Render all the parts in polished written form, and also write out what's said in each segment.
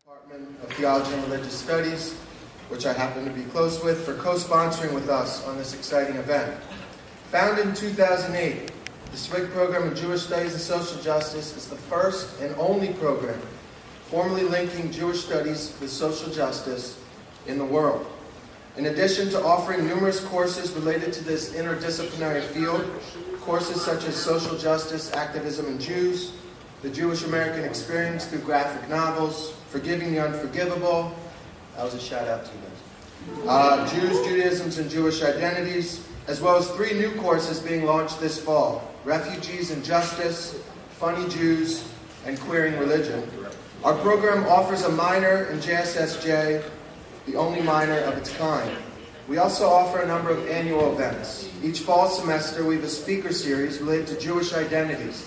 Department of Theology and Religious Studies, which I happen to be close with, for co-sponsoring with us on this exciting event. Founded in 2008, the Swig program in Jewish Studies and Social Justice is the first and only program formally linking Jewish studies with social justice in the world. In addition to offering numerous courses related to this interdisciplinary field, courses such as Social Justice, Activism, and Jews, the Jewish American Experience through graphic novels, Forgiving the Unforgivable, that was a shout out to you guys, Jews, Judaisms, and Jewish Identities, as well as 3 new courses being launched this fall: Refugees and Justice, Funny Jews, and Queering Religion. Our program offers a minor in JSSJ, the only minor of its kind. We also offer a number of annual events. Each fall semester we have a speaker series related to Jewish identities,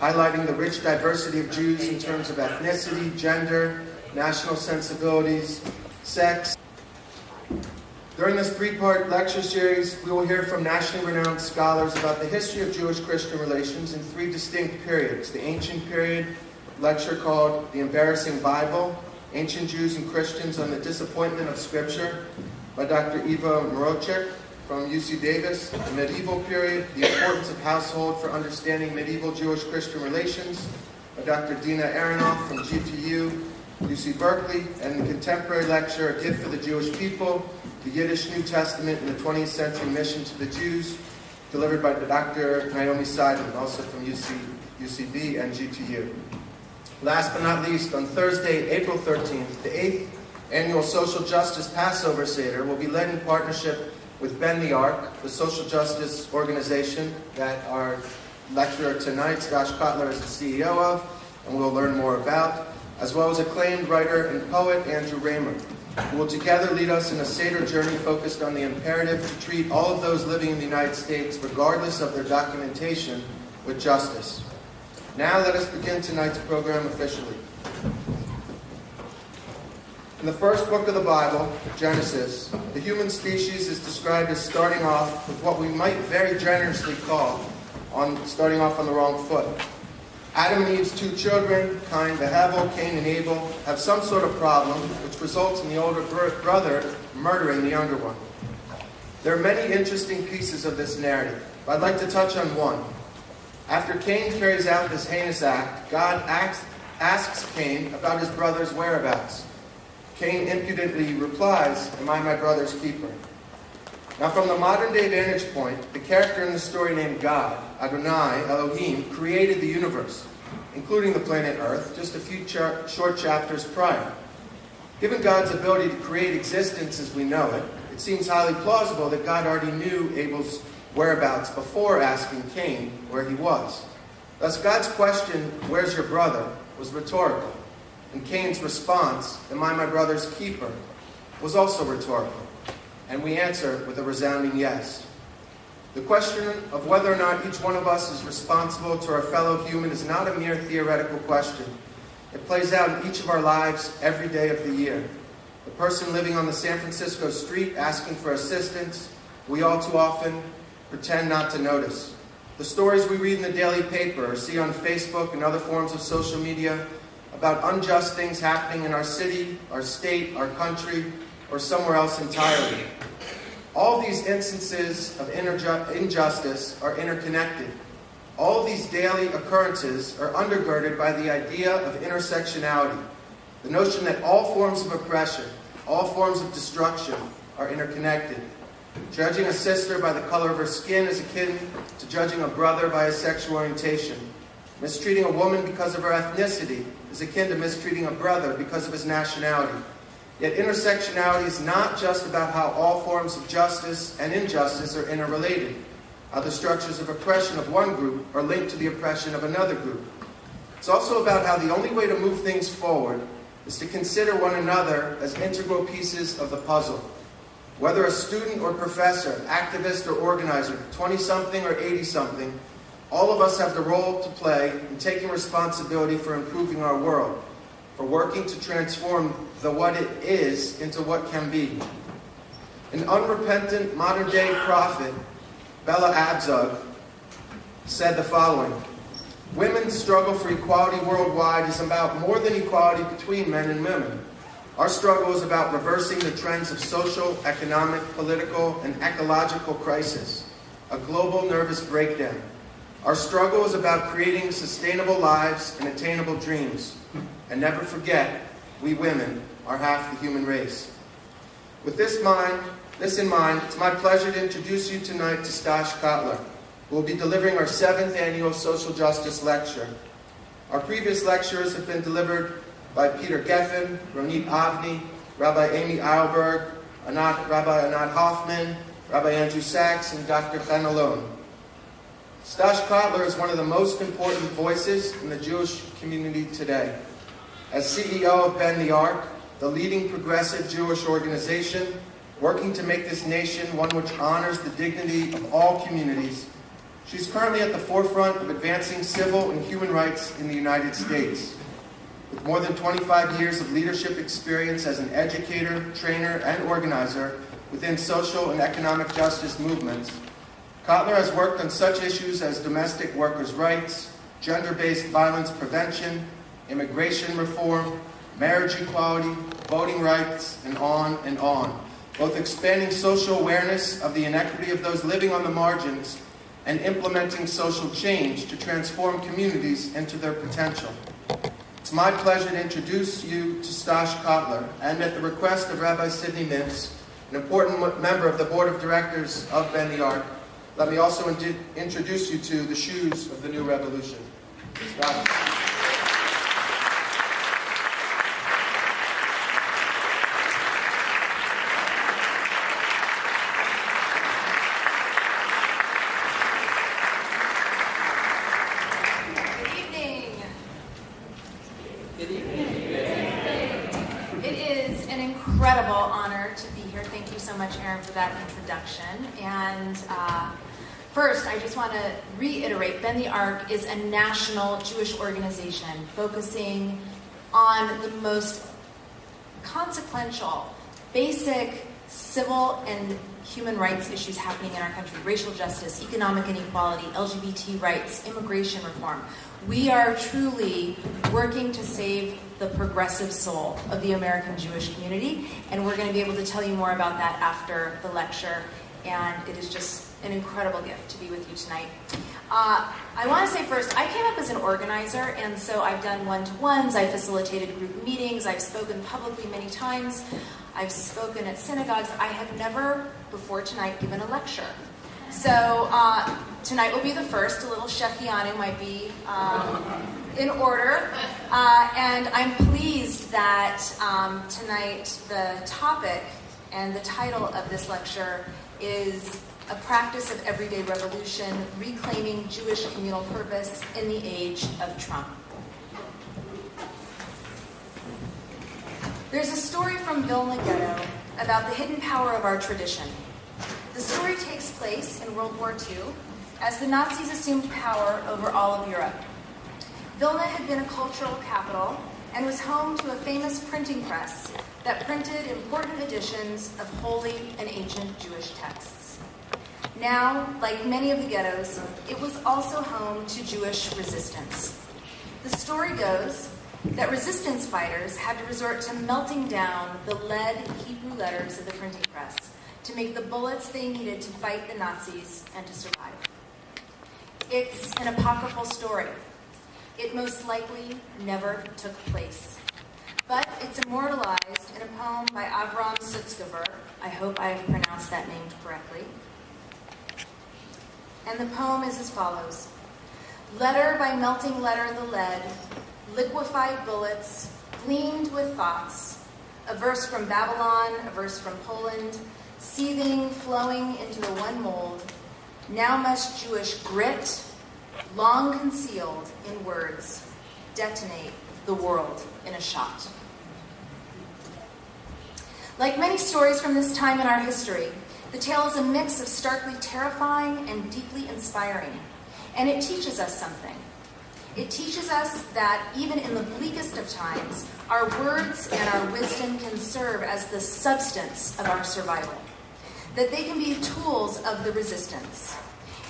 highlighting the rich diversity of Jews in terms of ethnicity, gender, national sensibilities, sex. During this 3-part lecture series, we will hear from nationally renowned scholars about the history of Jewish-Christian relations in 3 distinct periods: the ancient period, a lecture called The Embarrassing Bible, Ancient Jews and Christians on the Disappointment of Scripture, by Dr. Eva Mrochek from UC Davis; the medieval period, The Importance of Household for Understanding Medieval Jewish-Christian Relations, by Dr. Dina Aronoff from GTU, UC Berkeley; and the contemporary lecture, A Gift for the Jewish People, the Yiddish New Testament and the 20th Century Mission to the Jews, delivered by Dr. Naomi Seidman, also from UCB and GTU. Last but not least, on Thursday, April 13th, the 8th Annual Social Justice Passover Seder will be led in partnership with Bend the Ark, the social justice organization that our lecturer tonight, Stosh Cotler, is the CEO of, and we'll learn more about, as well as acclaimed writer and poet Andrew Raymer, who will together lead us in a Seder journey focused on the imperative to treat all of those living in the United States, regardless of their documentation, with justice. Now let us begin tonight's program officially. In the first book of the Bible, Genesis, the human species is described as starting off with what we might very generously call starting off on the wrong foot. Adam and Eve's 2 children, Cain and Abel, Cain and Abel, have some sort of problem, which results in the older brother murdering the younger one. There are many interesting pieces of this narrative, but I'd like to touch on one. After Cain carries out this heinous act, God asks Cain about his brother's whereabouts. Cain impudently replies, "Am I my brother's keeper?" Now, from the modern-day vantage point, the character in the story named God, Adonai, Elohim, created the universe, including the planet Earth, just a few short chapters prior. Given God's ability to create existence as we know it, it seems highly plausible that God already knew Abel's whereabouts before asking Cain where he was. Thus, God's question, "Where's your brother?" was rhetorical. And Cain's response, "Am I my brother's keeper?" was also rhetorical. And we answer with a resounding yes. The question of whether or not each one of us is responsible to our fellow human is not a mere theoretical question. It plays out in each of our lives every day of the year. The person living on the San Francisco street asking for assistance, we all too often pretend not to notice. The stories we read in the daily paper or see on Facebook and other forms of social media about unjust things happening in our city, our state, our country, or somewhere else entirely. All these instances of injustice are interconnected. All these daily occurrences are undergirded by the idea of intersectionality, the notion that all forms of oppression, all forms of destruction are interconnected. Judging a sister by the color of her skin is akin to judging a brother by his sexual orientation. Mistreating a woman because of her ethnicity is akin to mistreating a brother because of his nationality. Yet intersectionality is not just about how all forms of justice and injustice are interrelated, how the structures of oppression of one group are linked to the oppression of another group. It's also about how the only way to move things forward is to consider one another as integral pieces of the puzzle. Whether a student or professor, activist or organizer, 20-something or 80-something, all of us have the role to play in taking responsibility for improving our world, for working to transform the what it is into what can be. An unrepentant modern-day prophet, Bella Abzug, said the following: Women's struggle for equality worldwide is about more than equality between men and women. Our struggle is about reversing the trends of social, economic, political, and ecological crisis, a global nervous breakdown. Our struggle is about creating sustainable lives and attainable dreams. And never forget, we women are half the human race. With this in mind, it's my pleasure to introduce you tonight to Stosh Cotler, who will be delivering our 7th annual Social Justice Lecture. Our previous lectures have been delivered by Peter Geffen, Ronit Avni, Rabbi Amy Eilberg, Rabbi Anat Hoffman, Rabbi Andrew Sachs, and Dr. Chen Alon. Stosh Cotler is one of the most important voices in the Jewish community today. As CEO of Bend the Ark, the leading progressive Jewish organization, working to make this nation one which honors the dignity of all communities, she's currently at the forefront of advancing civil and human rights in the United States. With more than 25 years of leadership experience as an educator, trainer, and organizer within social and economic justice movements, Cotler has worked on such issues as domestic workers' rights, gender-based violence prevention, immigration reform, marriage equality, voting rights, and on, both expanding social awareness of the inequity of those living on the margins and implementing social change to transform communities into their potential. It's my pleasure to introduce you to Stosh Cotler, and at the request of Rabbi Sidney Mintz, an important member of the Board of Directors of Bend the Ark, let me also introduce you to the shoes of the new revolution. Stosh. Incredible honor to be here. Thank you so much, Aaron, for that introduction. And first, I just want to reiterate, Bend the Ark is a national Jewish organization focusing on the most consequential, basic civil and human rights issues happening in our country: racial justice, economic inequality, LGBT rights, immigration reform. We are truly working to save the progressive soul of the American Jewish community, and we're going to be able to tell you more about that after the lecture, and it is just an incredible gift to be with you tonight. I want to say first, I came up as an organizer, and so I've done one-to-ones, I've facilitated group meetings, I've spoken publicly many times, I've spoken at synagogues. I have never before tonight given a lecture. So tonight will be the first. A little Shechianu might be in order. And I'm pleased that tonight the topic and the title of this lecture is A Practice of Everyday Revolution, Reclaiming Jewish Communal Purpose in the Age of Trump. There's a story from Vilna Ghetto about the hidden power of our tradition. The story takes place in World War II as the Nazis assumed power over all of Europe. Vilna had been a cultural capital and was home to a famous printing press that printed important editions of holy and ancient Jewish texts. Now, like many of the ghettos, it was also home to Jewish resistance. The story goes that resistance fighters had to resort to melting down the lead Hebrew letters of the printing press to make the bullets they needed to fight the Nazis and to survive. It's an apocryphal story. It most likely never took place. But it's immortalized in a poem by Avram Sutzkever. I hope I have pronounced that name correctly. And the poem is as follows. Letter by melting letter the lead, liquefied bullets, gleamed with thoughts, a verse from Babylon, a verse from Poland, seething, flowing into the one mold, now must Jewish grit, long concealed in words, detonate the world in a shot. Like many stories from this time in our history, the tale is a mix of starkly terrifying and deeply inspiring, and it teaches us something. It teaches us that even in the bleakest of times, our words and our wisdom can serve as the substance of our survival, that they can be tools of the resistance,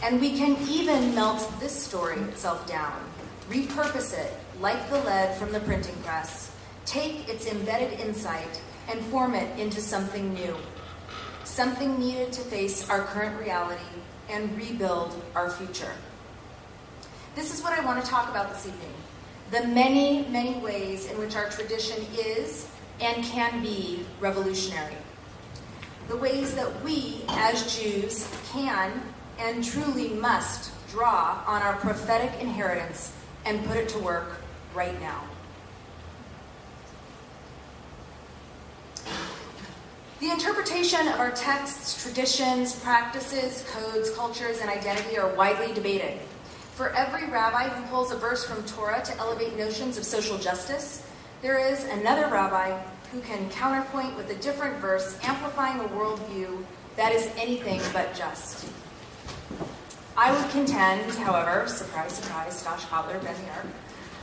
And we can even melt this story itself down, repurpose it like the lead from the printing press, take its embedded insight and form it into something new, something needed to face our current reality and rebuild our future. This is what I want to talk about this evening. The many, many ways in which our tradition is and can be revolutionary. The ways that we, as Jews, can and truly must draw on our prophetic inheritance and put it to work right now. The interpretation of our texts, traditions, practices, codes, cultures, and identity are widely debated. For every rabbi who pulls a verse from Torah to elevate notions of social justice, there is another rabbi who can counterpoint with a different verse, amplifying a worldview that is anything but just. I would contend, however, surprise, surprise, Stosh Cotler, been here,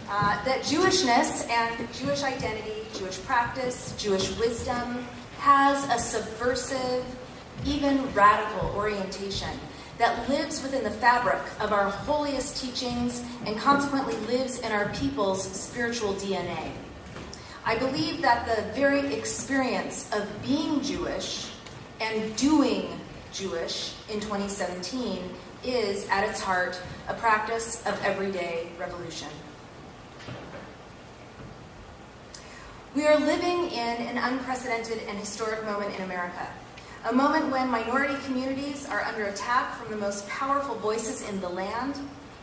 that Jewishness and Jewish identity, Jewish practice, Jewish wisdom has a subversive, even radical orientation that lives within the fabric of our holiest teachings and consequently lives in our people's spiritual DNA. I believe that the very experience of being Jewish and doing Jewish in 2017 is, at its heart, a practice of everyday revolution. We are living in an unprecedented and historic moment in America, a moment when minority communities are under attack from the most powerful voices in the land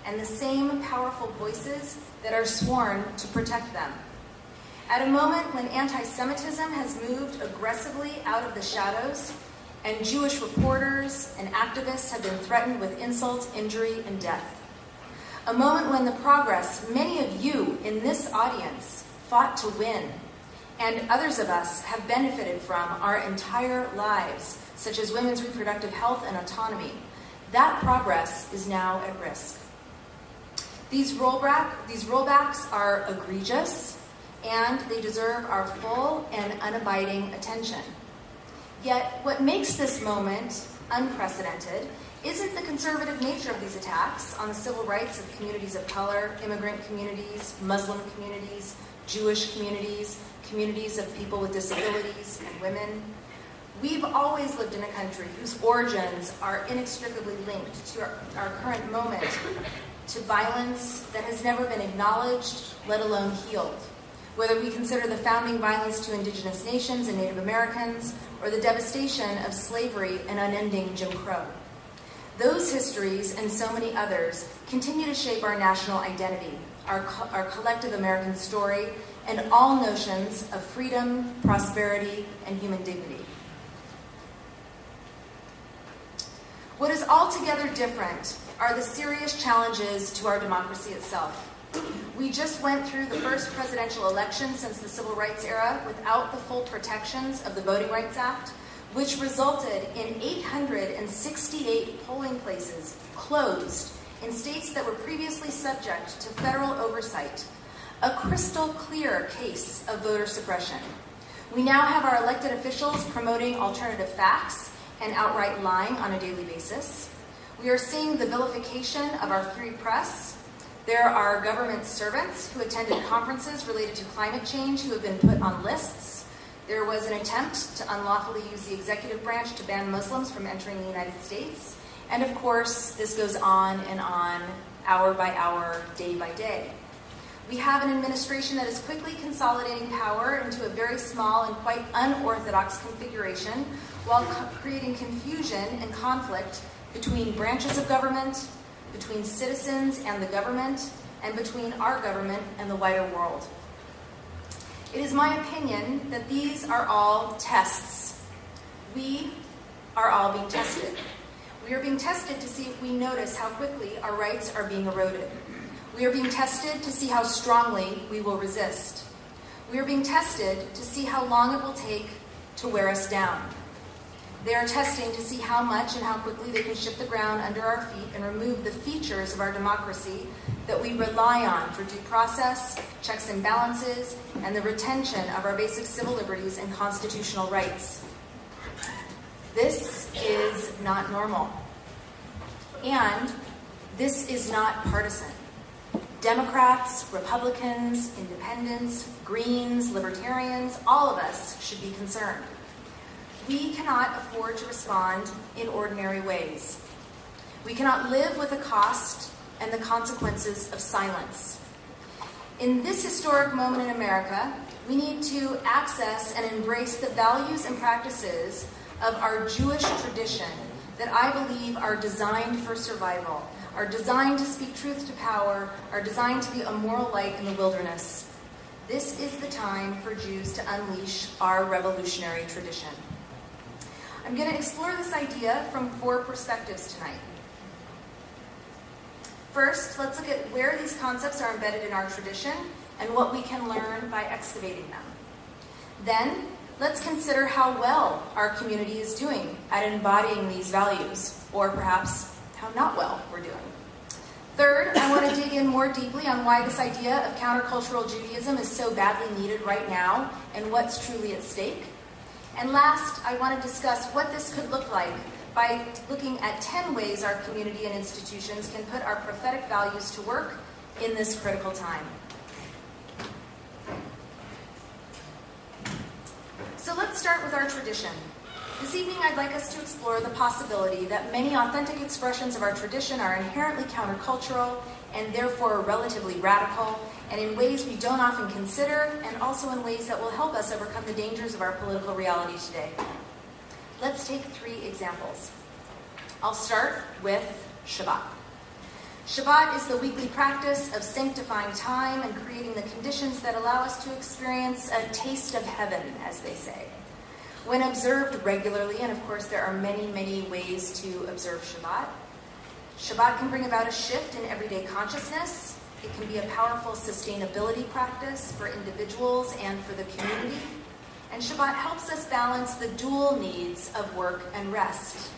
and the same powerful voices that are sworn to protect them. At a moment when anti-Semitism has moved aggressively out of the shadows and Jewish reporters and activists have been threatened with insult, injury, and death. A moment when the progress many of you in this audience fought to win and others of us have benefited from our entire lives, such as women's reproductive health and autonomy, that progress is now at risk. These rollbacks are egregious, and they deserve our full and unabiding attention. Yet, what makes this moment unprecedented isn't the conservative nature of these attacks on the civil rights of communities of color, immigrant communities, Muslim communities, Jewish communities, communities of people with disabilities, and women. We've always lived in a country whose origins are inextricably linked to our current moment, to violence that has never been acknowledged, let alone healed. Whether we consider the founding violence to indigenous nations and Native Americans, or the devastation of slavery and unending Jim Crow. Those histories and so many others continue to shape our national identity, our collective American story, and all notions of freedom, prosperity, and human dignity. What is altogether different are the serious challenges to our democracy itself. We just went through the first presidential election since the Civil Rights era without the full protections of the Voting Rights Act, which resulted in 868 polling places closed in states that were previously subject to federal oversight, a crystal clear case of voter suppression. We now have our elected officials promoting alternative facts and outright lying on a daily basis. We are seeing the vilification of our free press. There are government servants who attended conferences related to climate change who have been put on lists. There was an attempt to unlawfully use the executive branch to ban Muslims from entering the United States. And of course, this goes on and on, hour by hour, day by day. We have an administration that is quickly consolidating power into a very small and quite unorthodox configuration while creating confusion and conflict between branches of government, between citizens and the government, and between our government and the wider world. It is my opinion that these are all tests. We are all being tested. We are being tested to see if we notice how quickly our rights are being eroded. We are being tested to see how strongly we will resist. We are being tested to see how long it will take to wear us down. They are testing to see how much and how quickly they can shift the ground under our feet and remove the features of our democracy that we rely on for due process, checks and balances, and the retention of our basic civil liberties and constitutional rights. This is not normal. And this is not partisan. Democrats, Republicans, independents, Greens, libertarians, all of us should be concerned. We cannot afford to respond in ordinary ways. We cannot live with the cost and the consequences of silence. In this historic moment in America, we need to access and embrace the values and practices of our Jewish tradition that I believe are designed for survival, are designed to speak truth to power, are designed to be a moral light in the wilderness. This is the time for Jews to unleash our revolutionary tradition. I'm going to explore this idea from 4 perspectives tonight. First, let's look at where these concepts are embedded in our tradition and what we can learn by excavating them. Then, let's consider how well our community is doing at embodying these values, or perhaps how not well we're doing. Third, I want to dig in more deeply on why this idea of countercultural Judaism is so badly needed right now and what's truly at stake. And last, I want to discuss what this could look like by looking at 10 ways our community and institutions can put our prophetic values to work in this critical time. So let's start with our tradition. This evening, I'd like us to explore the possibility that many authentic expressions of our tradition are inherently countercultural and therefore relatively radical, and in ways we don't often consider, and also in ways that will help us overcome the dangers of our political reality today. Let's take 3 examples. I'll start with Shabbat. Shabbat is the weekly practice of sanctifying time and creating the conditions that allow us to experience a taste of heaven, as they say. When observed regularly, and of course there are many, many ways to observe Shabbat, Shabbat can bring about a shift in everyday consciousness. It can be a powerful sustainability practice for individuals and for the community. And Shabbat helps us balance the dual needs of work and rest.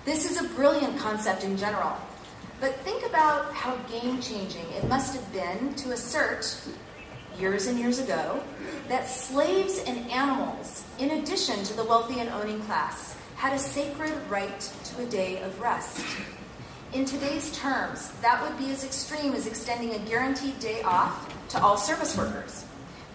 This is a brilliant concept in general, but think about how game-changing it must have been to assert, years and years ago, that slaves and animals, in addition to the wealthy and owning class, had a sacred right to a day of rest. In today's terms, that would be as extreme as extending a guaranteed day off to all service workers.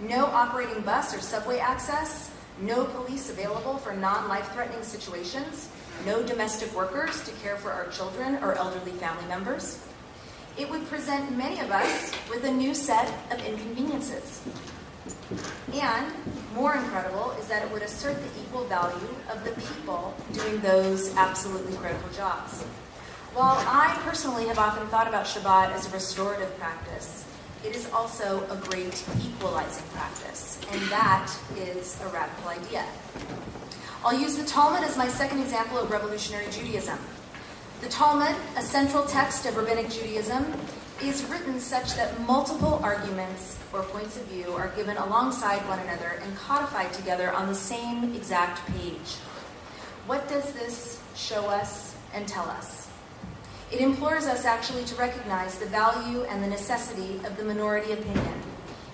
No operating bus or subway access, no police available for non-life-threatening situations, no domestic workers to care for our children or elderly family members. It would present many of us with a new set of inconveniences. And more incredible is that it would assert the equal value of the people doing those absolutely critical jobs. While I personally have often thought about Shabbat as a restorative practice, it is also a great equalizing practice, and that is a radical idea. I'll use the Talmud as my second example of revolutionary Judaism. The Talmud, a central text of rabbinic Judaism, is written such that multiple arguments or points of view are given alongside one another and codified together on the same exact page. What does this show us and tell us? It implores us actually to recognize the value and the necessity of the minority opinion.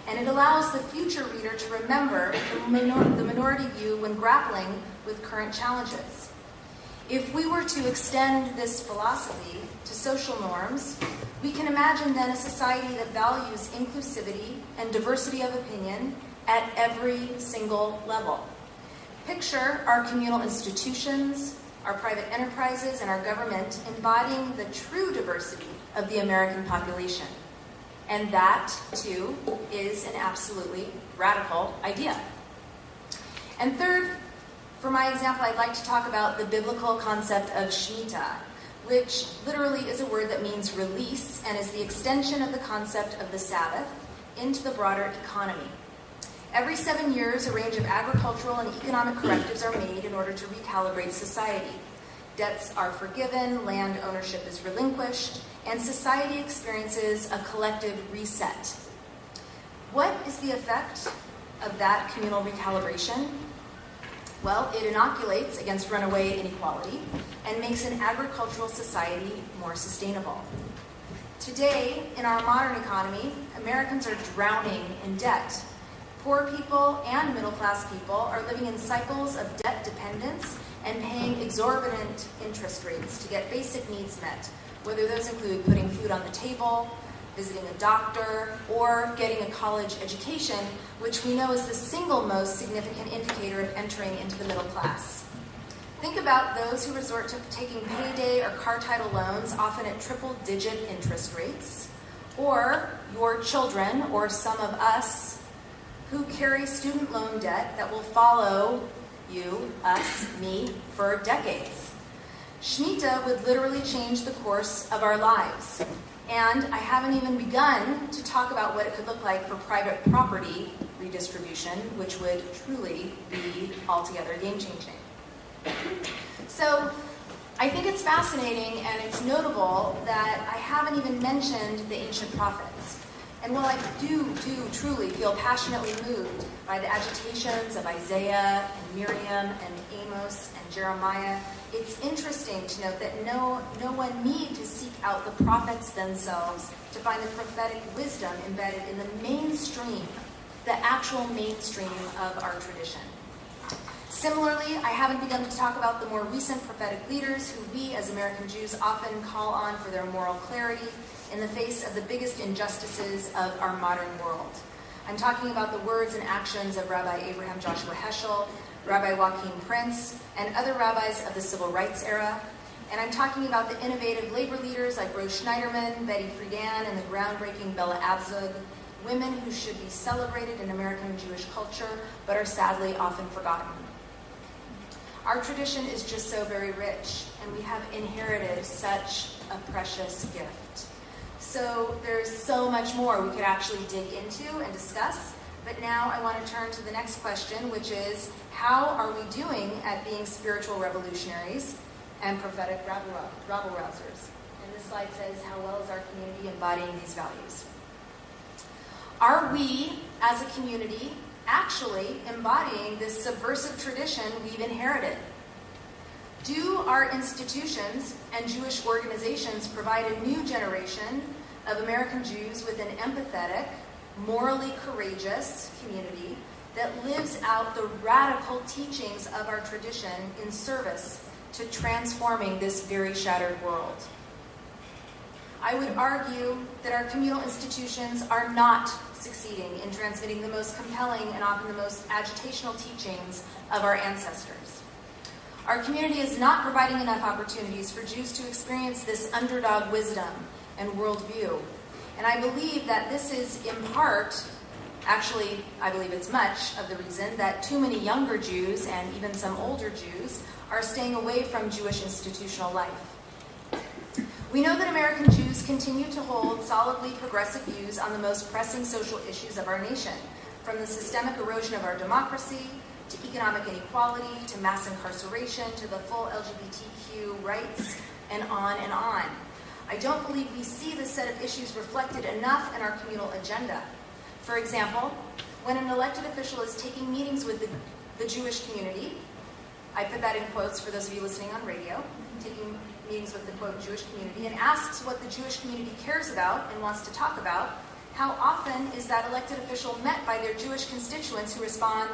And it allows the future reader to remember the minority view when grappling with current challenges. If we were to extend this philosophy to social norms, we can imagine then a society that values inclusivity and diversity of opinion at every single level. Picture our communal institutions, our private enterprises, and our government embodying the true diversity of the American population. And that, too, is an absolutely radical idea. And third, for my example, I'd like to talk about the biblical concept of Shemitah, which literally is a word that means release and is the extension of the concept of the Sabbath into the broader economy. Every 7 years, a range of agricultural and economic correctives are made in order to recalibrate society. Debts are forgiven, land ownership is relinquished, and society experiences a collective reset. What is the effect of that communal recalibration? Well, it inoculates against runaway inequality and makes an agricultural society more sustainable. Today, in our modern economy, Americans are drowning in debt. Poor people and middle-class people are living in cycles of debt dependence and paying exorbitant interest rates to get basic needs met, whether those include putting food on the table, visiting a doctor, or getting a college education, which we know is the single most significant indicator of entering into the middle class. Think about those who resort to taking payday or car title loans, often at triple-digit interest rates, or your children, or some of us, who carry student loan debt that will follow you, us, me, for decades. Shemitah would literally change the course of our lives. And I haven't even begun to talk about what it could look like for private property redistribution, which would truly be altogether game-changing. So I think it's fascinating and it's notable that I haven't even mentioned the ancient prophets. And while I do truly feel passionately moved by the agitations of Isaiah and Miriam and Amos and Jeremiah, it's interesting to note that no one need to seek out the prophets themselves to find the prophetic wisdom embedded in the mainstream, the actual mainstream of our tradition. Similarly, I haven't begun to talk about the more recent prophetic leaders who we as American Jews often call on for their moral clarity in the face of the biggest injustices of our modern world. I'm talking about the words and actions of Rabbi Abraham Joshua Heschel, Rabbi Joachim Prince, and other rabbis of the civil rights era. And I'm talking about the innovative labor leaders like Rose Schneiderman, Betty Friedan, and the groundbreaking Bella Abzug, women who should be celebrated in American Jewish culture, but are sadly often forgotten. Our tradition is just so very rich, and we have inherited such a precious gift. So there's so much more we could actually dig into and discuss. But now I want to turn to the next question, which is, how are we doing at being spiritual revolutionaries and prophetic rabble-rousers? And this slide says, how well is our community embodying these values? Are we, as a community, actually embodying this subversive tradition we've inherited? Do our institutions and Jewish organizations provide a new generation of American Jews with an empathetic, morally courageous community that lives out the radical teachings of our tradition in service to transforming this very shattered world? I would argue that our communal institutions are not succeeding in transmitting the most compelling and often the most agitational teachings of our ancestors. Our community is not providing enough opportunities for Jews to experience this underdog wisdom and worldview. And I believe that this is in part, actually, I believe it's much of the reason that too many younger Jews and even some older Jews are staying away from Jewish institutional life. We know that American Jews continue to hold solidly progressive views on the most pressing social issues of our nation, from the systemic erosion of our democracy, to economic inequality, to mass incarceration, to the full LGBTQ rights, and on and on. I don't believe we see this set of issues reflected enough in our communal agenda. For example, when an elected official is taking meetings with the Jewish community, I put that in quotes for those of you listening on radio, taking meetings with the, quote, Jewish community, and asks what the Jewish community cares about and wants to talk about, how often is that elected official met by their Jewish constituents who respond,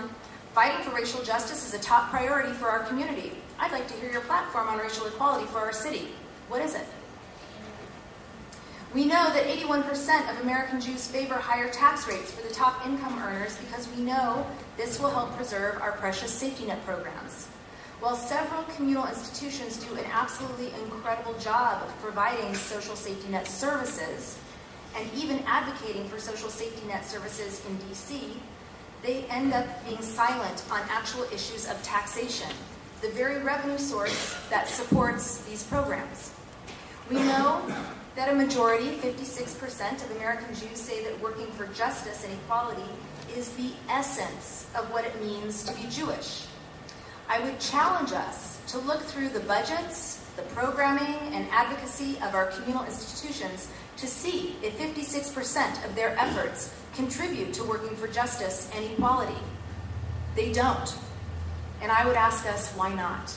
fighting for racial justice is a top priority for our community. I'd like to hear your platform on racial equality for our city. What is it? We know that 81% of American Jews favor higher tax rates for the top income earners because we know this will help preserve our precious safety net programs. While several communal institutions do an absolutely incredible job of providing social safety net services and even advocating for social safety net services in DC, they end up being silent on actual issues of taxation, the very revenue source that supports these programs. We know that a majority, 56% of American Jews, say that working for justice and equality is the essence of what it means to be Jewish. I would challenge us to look through the budgets, the programming, and advocacy of our communal institutions to see if 56% of their efforts contribute to working for justice and equality. They don't. And I would ask us, why not?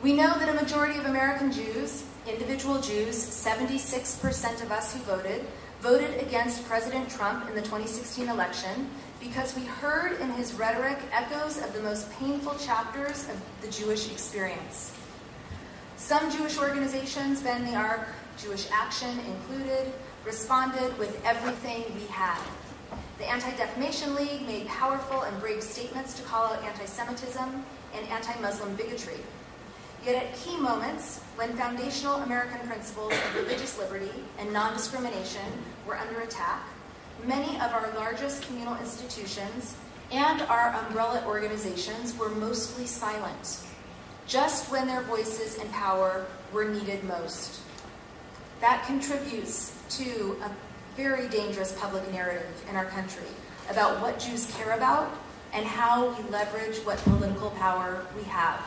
We know that a majority of American Jews, individual Jews, 76% of us who voted, voted against President Trump in the 2016 election because we heard in his rhetoric echoes of the most painful chapters of the Jewish experience. Some Jewish organizations, Bend the Arc, Jewish Action included, responded with everything we had. The Anti-Defamation League made powerful and brave statements to call out anti-Semitism and anti-Muslim bigotry. Yet at key moments, when foundational American principles of religious liberty and non-discrimination were under attack, many of our largest communal institutions and our umbrella organizations were mostly silent, just when their voices and power were needed most. That contributes to a very dangerous public narrative in our country about what Jews care about and how we leverage what political power we have.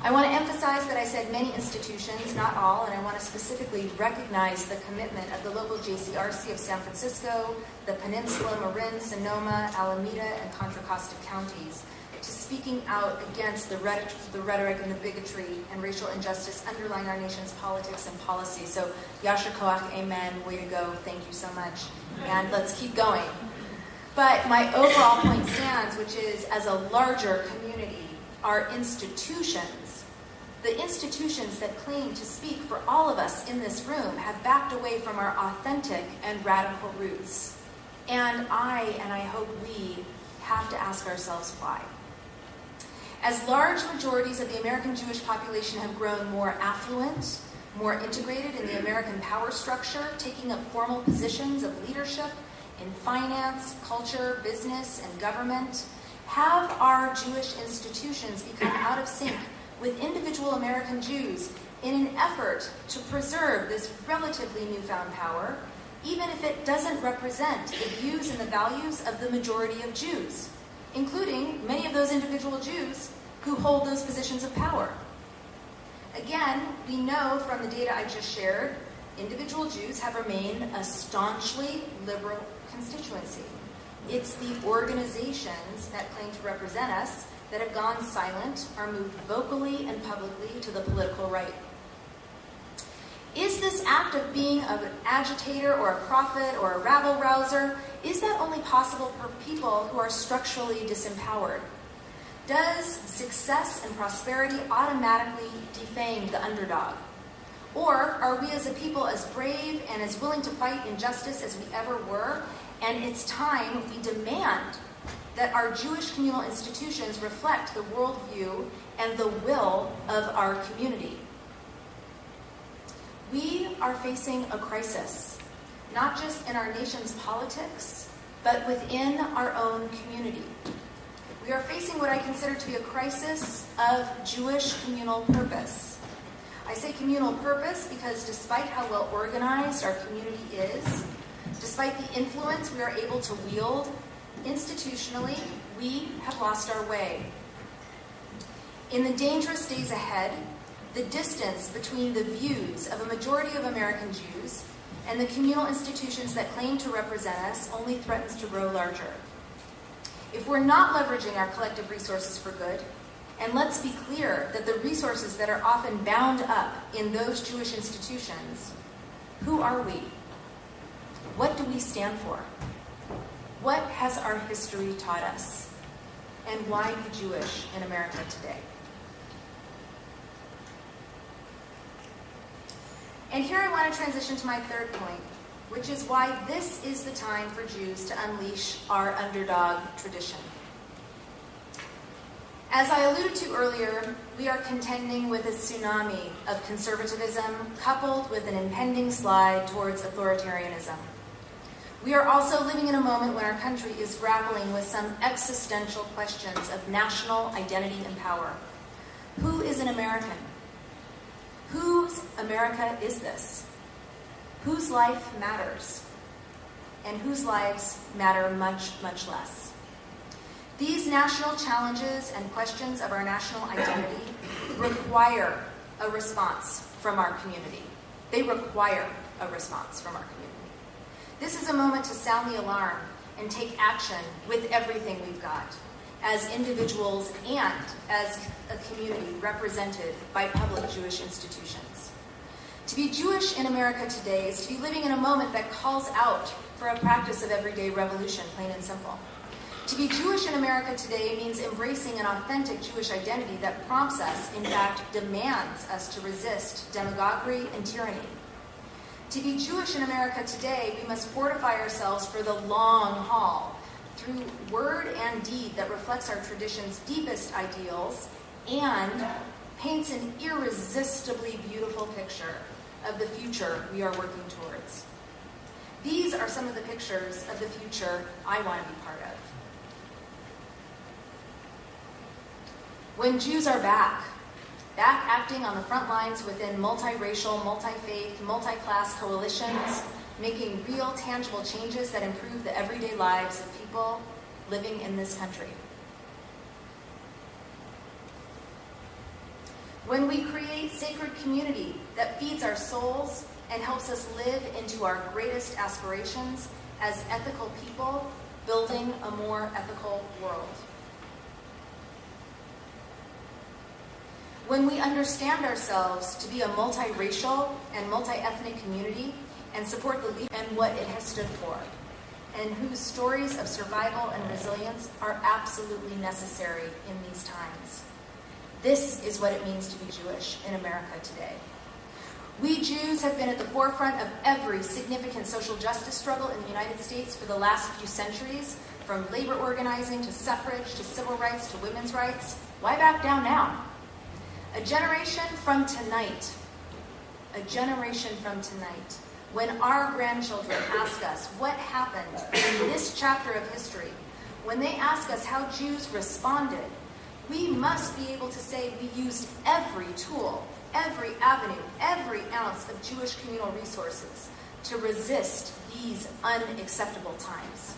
I want to emphasize that I said many institutions, not all, and I want to specifically recognize the commitment of the local JCRC of San Francisco, the Peninsula, Marin, Sonoma, Alameda, and Contra Costa counties to speaking out against the rhetoric and the bigotry and racial injustice underlying our nation's politics and policy. So, Yasher Koach, amen, way to go, thank you so much, and let's keep going. But my overall point stands, which is, as a larger community, our institutions, the institutions that claim to speak for all of us in this room, have backed away from our authentic and radical roots. And I hope we, have to ask ourselves why. As large majorities of the American Jewish population have grown more affluent, more integrated in the American power structure, taking up formal positions of leadership in finance, culture, business, and government, have our Jewish institutions become out of sync with individual American Jews in an effort to preserve this relatively newfound power, even if it doesn't represent the views and the values of the majority of Jews, including many of those individual Jews who hold those positions of power? Again, we know from the data I just shared, individual Jews have remained a staunchly liberal constituency. It's the organizations that claim to represent us that have gone silent or moved vocally and publicly to the political right. Is this act of being an agitator or a prophet or a rabble-rouser, is that only possible for people who are structurally disempowered? Does success and prosperity automatically defame the underdog? Or are we as a people as brave and as willing to fight injustice as we ever were? And it's time we demand that our Jewish communal institutions reflect the worldview and the will of our community. We are facing a crisis, not just in our nation's politics, but within our own community. We are facing what I consider to be a crisis of Jewish communal purpose. I say communal purpose because despite how well organized our community is, despite the influence we are able to wield, institutionally, we have lost our way. In the dangerous days ahead, the distance between the views of a majority of American Jews and the communal institutions that claim to represent us only threatens to grow larger. If we're not leveraging our collective resources for good, and let's be clear that the resources that are often bound up in those Jewish institutions, who are we? What do we stand for? What has our history taught us? And why be Jewish in America today? And here I want to transition to my third point, which is why this is the time for Jews to unleash our underdog tradition. As I alluded to earlier, we are contending with a tsunami of conservatism coupled with an impending slide towards authoritarianism. We are also living in a moment when our country is grappling with some existential questions of national identity and power. Who is an American? Whose America is this? Whose life matters? And whose lives matter much, much less? These national challenges and questions of our national identity require a response from our community. They require a response from our community. This is a moment to sound the alarm and take action with everything we've got, as individuals and as a community represented by public Jewish institutions. To be Jewish in America today is to be living in a moment that calls out for a practice of everyday revolution, plain and simple. To be Jewish in America today means embracing an authentic Jewish identity that prompts us, in fact, demands us to resist demagoguery and tyranny. To be Jewish in America today, we must fortify ourselves for the long haul through word and deed that reflects our tradition's deepest ideals and paints an irresistibly beautiful picture of the future we are working towards. These are some of the pictures of the future I want to be part of. When Jews are back acting on the front lines within multiracial, multi-faith, multi-class coalitions, making real, tangible changes that improve the everyday lives of people living in this country. When we create sacred community that feeds our souls and helps us live into our greatest aspirations as ethical people, building a more ethical world. When we understand ourselves to be a multiracial and multi-ethnic community and support the lead and what it has stood for, and whose stories of survival and resilience are absolutely necessary in these times. This is what it means to be Jewish in America today. We Jews have been at the forefront of every significant social justice struggle in the United States for the last few centuries, from labor organizing to suffrage to civil rights to women's rights. Why back down now? A generation from tonight, when our grandchildren ask us what happened in this chapter of history, when they ask us how Jews responded, we must be able to say we used every tool, every avenue, every ounce of Jewish communal resources to resist these unacceptable times.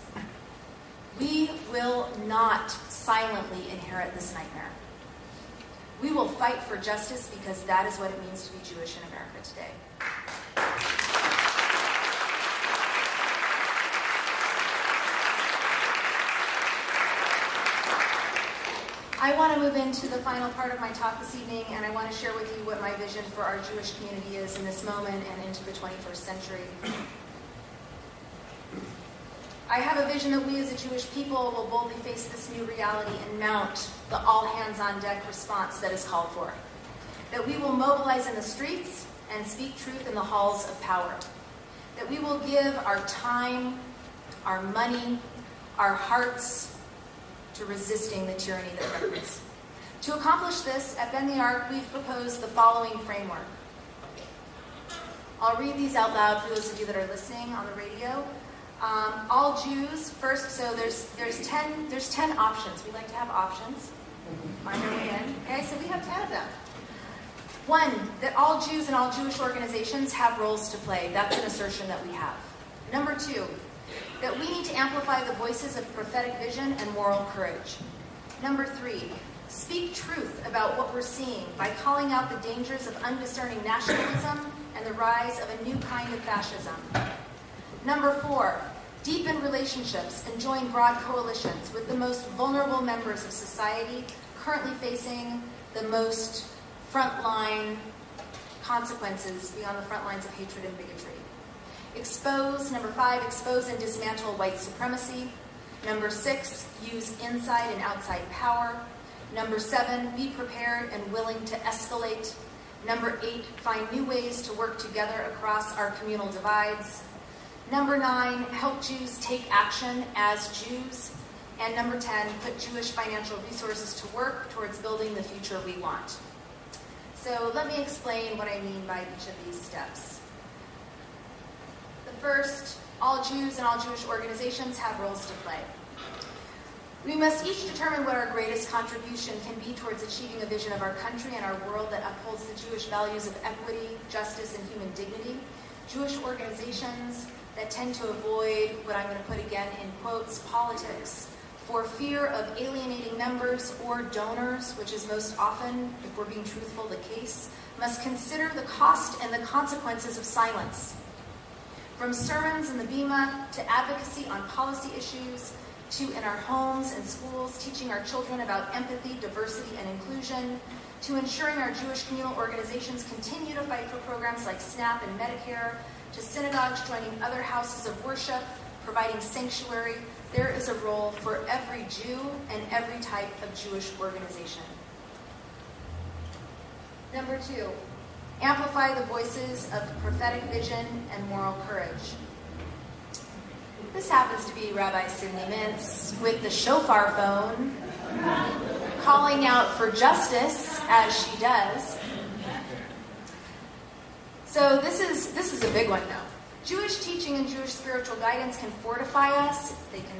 We will not silently inherit this nightmare. We will fight for justice because that is what it means to be Jewish in America today. I want to move into the final part of my talk this evening, and I want to share with you what my vision for our Jewish community is in this moment and into the 21st century. I have a vision that we as a Jewish people will boldly face this new reality and mount the all-hands-on-deck response that is called for. That we will mobilize in the streets and speak truth in the halls of power. That we will give our time, our money, our hearts to resisting the tyranny that threatens. To accomplish this, at Bend the Ark, we've proposed the following framework. I'll read these out loud for those of you that are listening on the radio. All Jews, first, so there's 10 options. We like to have options. On your way in. Okay, so we have 10 of them. 1, that all Jews and all Jewish organizations have roles to play. That's an assertion that we have. Number 2, that we need to amplify the voices of prophetic vision and moral courage. Number 3, speak truth about what we're seeing by calling out the dangers of undiscerning nationalism and the rise of a new kind of fascism. Number 4, deepen relationships and join broad coalitions with the most vulnerable members of society currently facing the most frontline consequences beyond the front lines of hatred and bigotry. Number 5, expose and dismantle white supremacy. Number 6, use inside and outside power. Number 7, be prepared and willing to escalate. Number 8, find new ways to work together across our communal divides. Number 9, help Jews take action as Jews. And number 10, put Jewish financial resources to work towards building the future we want. So let me explain what I mean by each of these steps. The first, all Jews and all Jewish organizations have roles to play. We must each determine what our greatest contribution can be towards achieving a vision of our country and our world that upholds the Jewish values of equity, justice, and human dignity. Jewish organizations that tend to avoid what I'm going to put again in quotes, politics, for fear of alienating members or donors, which is most often, if we're being truthful, the case, must consider the cost and the consequences of silence. From sermons in the Bima to advocacy on policy issues to in our homes and schools, teaching our children about empathy, diversity, and inclusion, to ensuring our Jewish communal organizations continue to fight for programs like SNAP and Medicare, to synagogues joining other houses of worship, providing sanctuary. There is a role for every Jew and every type of Jewish organization. Number 2, amplify the voices of prophetic vision and moral courage. This happens to be Rabbi Sidney Mintz with the shofar phone, calling out for justice as she does. So this is a big one, though. Jewish teaching and Jewish spiritual guidance can fortify us, they can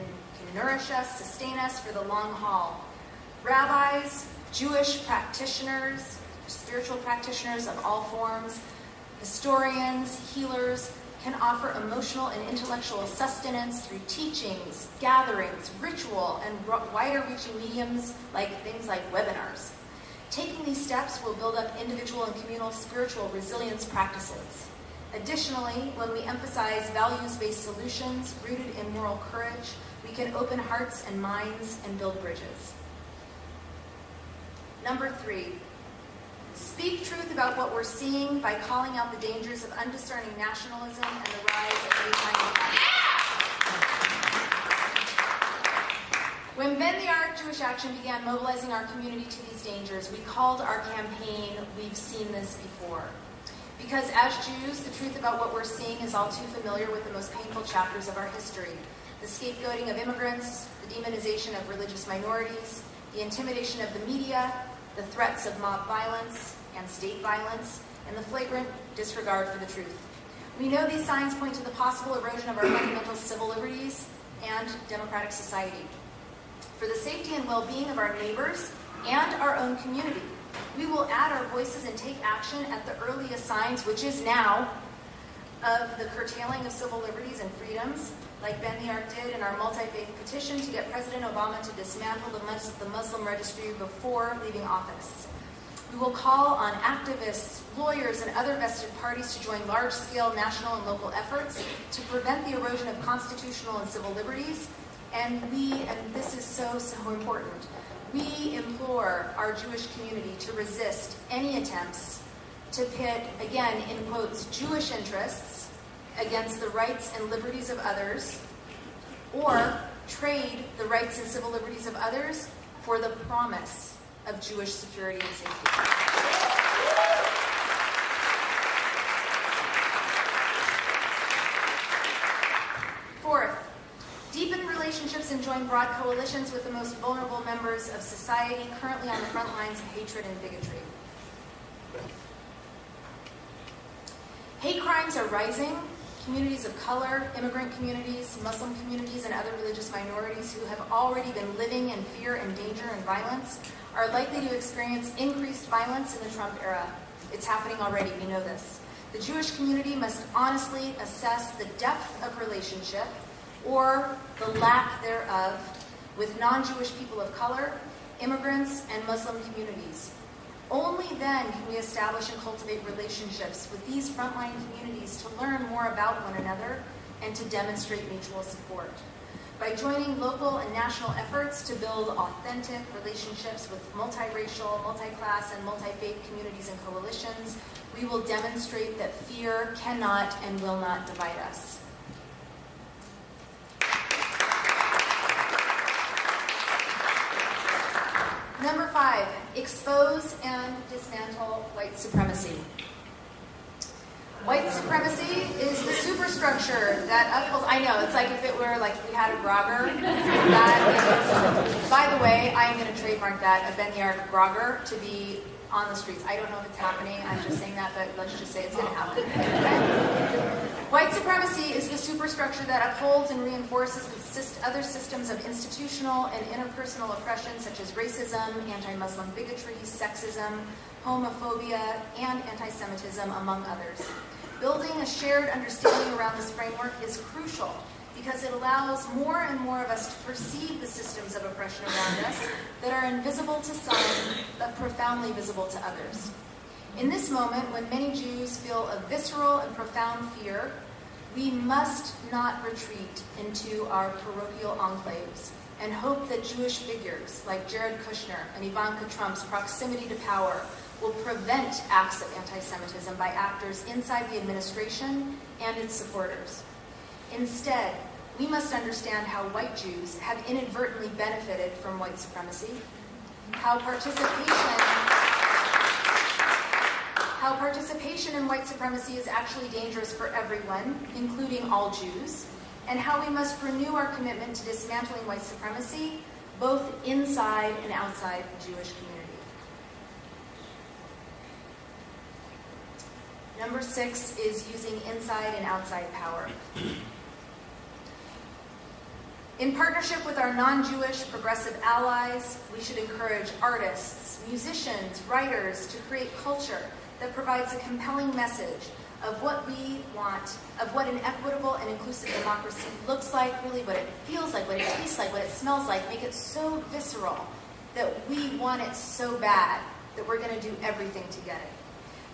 nourish us, sustain us for the long haul. Rabbis, Jewish practitioners, spiritual practitioners of all forms, historians, healers, can offer emotional and intellectual sustenance through teachings, gatherings, ritual, and wider-reaching mediums like things like webinars. Taking these steps will build up individual and communal spiritual resilience practices. Additionally, when we emphasize values-based solutions rooted in moral courage, we can open hearts and minds and build bridges. Number 3, speak truth about what we're seeing by calling out the dangers of undiscerning nationalism and the rise of hate crime. When Bend the Arc Jewish Action began mobilizing our community to these dangers, we called our campaign, "We've Seen This Before." Because as Jews, the truth about what we're seeing is all too familiar with the most painful chapters of our history. The scapegoating of immigrants, the demonization of religious minorities, the intimidation of the media, the threats of mob violence and state violence, and the flagrant disregard for the truth. We know these signs point to the possible erosion of our fundamental civil liberties and democratic society. For the safety and well-being of our neighbors and our own community, we will add our voices and take action at the earliest signs, which is now, of the curtailing of civil liberties and freedoms, like Bend the Arc did in our multi-faith petition to get President Obama to dismantle the Muslim registry before leaving office. We will call on activists, lawyers, and other vested parties to join large-scale national and local efforts to prevent the erosion of constitutional and civil liberties. And this is so important, we implore our Jewish community to resist any attempts to pit, again, in quotes, Jewish interests against the rights and liberties of others, or trade the rights and civil liberties of others for the promise of Jewish security and safety. Fourth, deepen relationships and join broad coalitions with the most vulnerable members of society currently on the front lines of hatred and bigotry. Hate crimes are rising. Communities of color, immigrant communities, Muslim communities, and other religious minorities who have already been living in fear and danger and violence are likely to experience increased violence in the Trump era. It's happening already, we know this. The Jewish community must honestly assess the depth of relationship, or the lack thereof, with non-Jewish people of color, immigrants, and Muslim communities. Only then can we establish and cultivate relationships with these frontline communities to learn more about one another and to demonstrate mutual support. By joining local and national efforts to build authentic relationships with multiracial, multi-class, and multi-faith communities and coalitions, we will demonstrate that fear cannot and will not divide us. Number 5, expose and dismantle white supremacy. White supremacy is the superstructure that upholds. I know, it's like if it were like we had a grogger. That is, by the way, I am going to trademark that, a Bend the Arc grogger, to be on the streets. I don't know if it's happening, I'm just saying that, but let's just say it's going to happen. Okay? White supremacy is the superstructure that upholds and reinforces the other systems of institutional and interpersonal oppression, such as racism, anti-Muslim bigotry, sexism, homophobia, and anti-Semitism, among others. Building a shared understanding around this framework is crucial because it allows more and more of us to perceive the systems of oppression around us that are invisible to some, but profoundly visible to others. In this moment, when many Jews feel a visceral and profound fear, We must not retreat into our parochial enclaves and hope that Jewish figures like Jared Kushner and Ivanka Trump's proximity to power will prevent acts of anti-Semitism by actors inside the administration and its supporters. Instead, we must understand how white Jews have inadvertently benefited from white supremacy, how participation in white supremacy is actually dangerous for everyone, including all Jews, and how we must renew our commitment to dismantling white supremacy, both inside and outside the Jewish community. Number 6 is using inside and outside power. In partnership with our non-Jewish progressive allies, we should encourage artists, musicians, writers to create culture that provides a compelling message of what we want, of what an equitable and inclusive democracy looks like, really what it feels like, what it tastes like, what it smells like. Make it so visceral that we want it so bad that we're going to do everything to get it.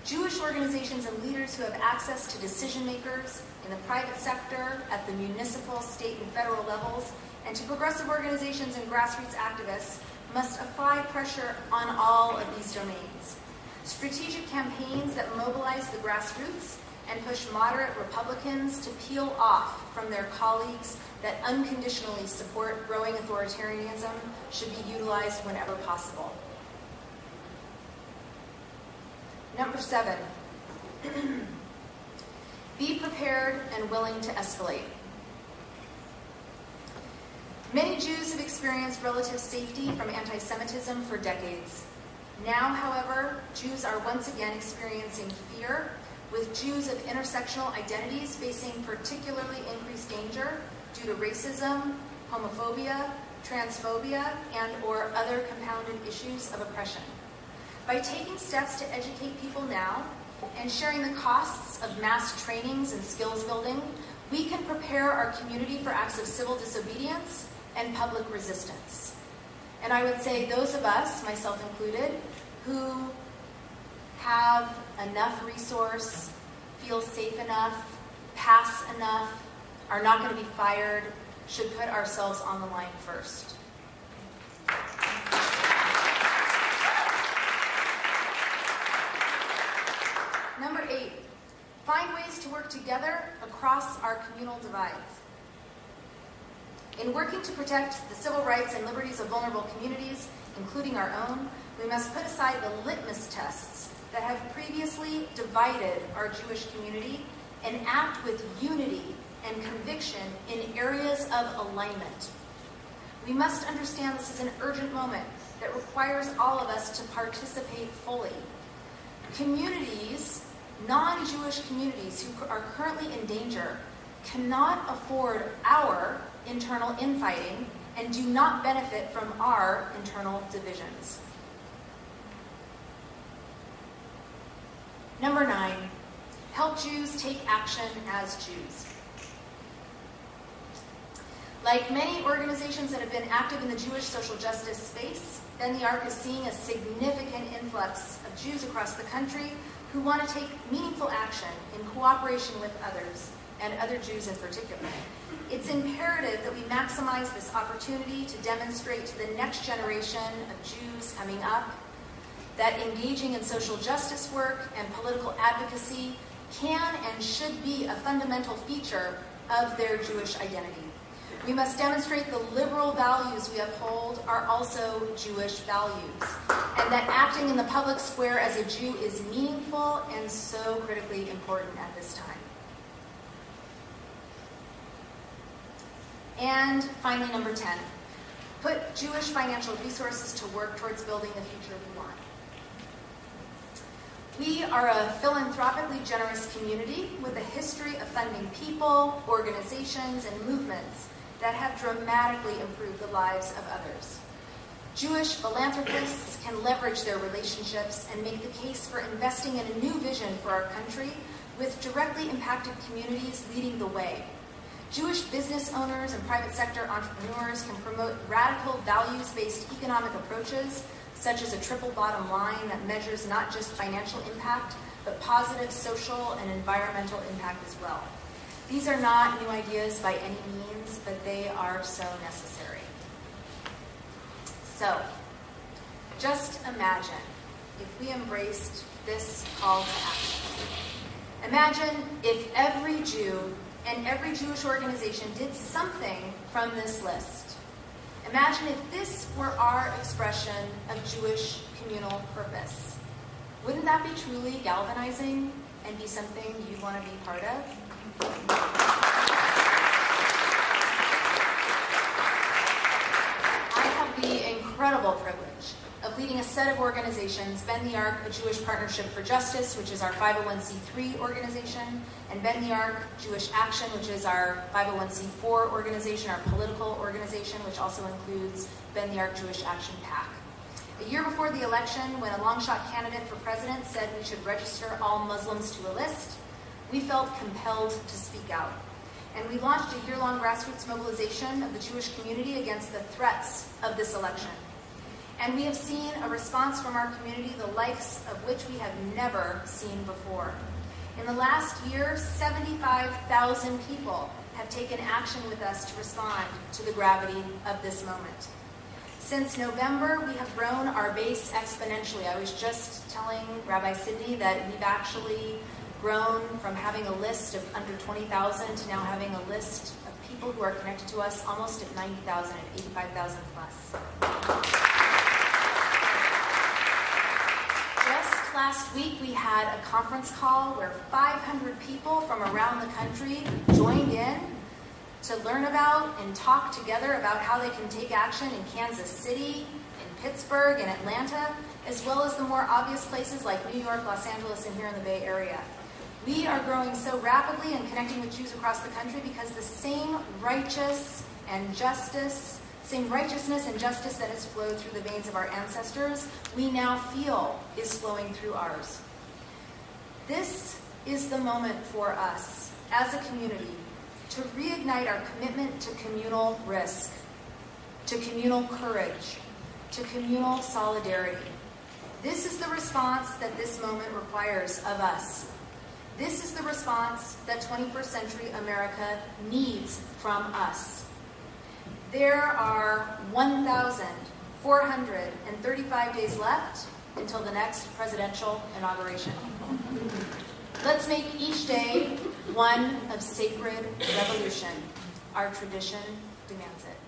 Jewish organizations and leaders who have access to decision makers in the private sector, at the municipal, state, and federal levels, and to progressive organizations and grassroots activists must apply pressure on all of these domains. Strategic campaigns that mobilize the grassroots and push moderate Republicans to peel off from their colleagues that unconditionally support growing authoritarianism should be utilized whenever possible. Number 7, be prepared and willing to escalate. Many Jews have experienced relative safety from anti-Semitism for decades. Now, however, Jews are once again experiencing fear, with Jews of intersectional identities facing particularly increased danger due to racism, homophobia, transphobia, and/or other compounded issues of oppression. By taking steps to educate people now and sharing the costs of mass trainings and skills building, we can prepare our community for acts of civil disobedience and public resistance. And I would say those of us, myself included, who have enough resource, feel safe enough, pass enough, are not going to be fired, should put ourselves on the line first. Number 8, find ways to work together across our communal divides. In working to protect the civil rights and liberties of vulnerable communities, including our own, we must put aside the litmus tests that have previously divided our Jewish community and act with unity and conviction in areas of alignment. We must understand this is an urgent moment that requires all of us to participate fully. Communities, non-Jewish communities who are currently in danger, cannot afford our internal infighting and do not benefit from our internal divisions. Number 9, help Jews take action as Jews. Like many organizations that have been active in the Jewish social justice space, Then the Ark is seeing a significant influx of Jews across the country who want to take meaningful action in cooperation with others, and other Jews in particular. It's imperative that we maximize this opportunity to demonstrate to the next generation of Jews coming up that engaging in social justice work and political advocacy can and should be a fundamental feature of their Jewish identity. We must demonstrate the liberal values we uphold are also Jewish values, and that acting in the public square as a Jew is meaningful and so critically important at this time. And finally, number 10, put Jewish financial resources to work towards building the future we want. We are a philanthropically generous community with a history of funding people, organizations, and movements that have dramatically improved the lives of others. Jewish philanthropists can leverage their relationships and make the case for investing in a new vision for our country with directly impacted communities leading the way. Jewish business owners and private sector entrepreneurs can promote radical values-based economic approaches, such as a triple bottom line that measures not just financial impact, but positive social and environmental impact as well. These are not new ideas by any means, but they are so necessary. So, just imagine if we embraced this call to action. Imagine if every Jew and every Jewish organization did something from this list. Imagine if this were our expression of Jewish communal purpose. Wouldn't that be truly galvanizing and be something you'd want to be part of? I have the incredible privilege of leading a set of organizations, Bend the Arc, a Jewish Partnership for Justice, which is our 501c3 organization, and Bend the Arc Jewish Action, which is our 501c4 organization, our political organization, which also includes Bend the Arc Jewish Action PAC. A year before the election, when a long-shot candidate for president said we should register all Muslims to a list, we felt compelled to speak out. And we launched a year-long grassroots mobilization of the Jewish community against the threats of this election. And we have seen a response from our community, the likes of which we have never seen before. In the last year, 75,000 people have taken action with us to respond to the gravity of this moment. Since November, we have grown our base exponentially. I was just telling Rabbi Sidney that we've actually grown from having a list of under 20,000 to now having a list of people who are connected to us almost at 90,000 and 85,000 plus. Just last week, we had a conference call where 500 people from around the country joined in to learn about and talk together about how they can take action in Kansas City, in Pittsburgh, and Atlanta, as well as the more obvious places like New York, Los Angeles, and here in the Bay Area. We are growing so rapidly and connecting with Jews across the country because the same righteousness and justice that has flowed through the veins of our ancestors, we now feel is flowing through ours. This is the moment for us as a community to reignite our commitment to communal risk, to communal courage, to communal solidarity. This is the response that this moment requires of us. This is the response that 21st century America needs from us. There are 1,435 days left until the next presidential inauguration. Let's make each day one of sacred revolution. Our tradition demands it.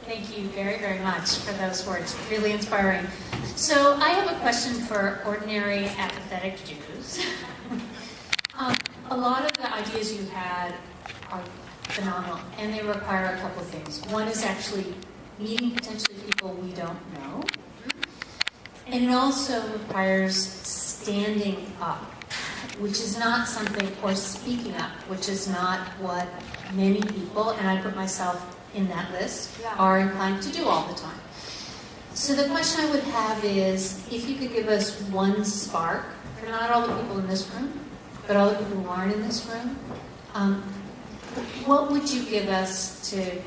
Thank you very, very much for those words. Really inspiring. So I have a question for ordinary apathetic Jews. A lot of the ideas you had are phenomenal, and they require a couple of things. One is actually meeting potentially people we don't know. And it also requires standing up, which is not something, or speaking up, which is not what many people, and I put myself in that list, are inclined to do all the time. So the question I would have is, if you could give us one spark, for not all the people in this room, but all the people who aren't in this room, what would you give us to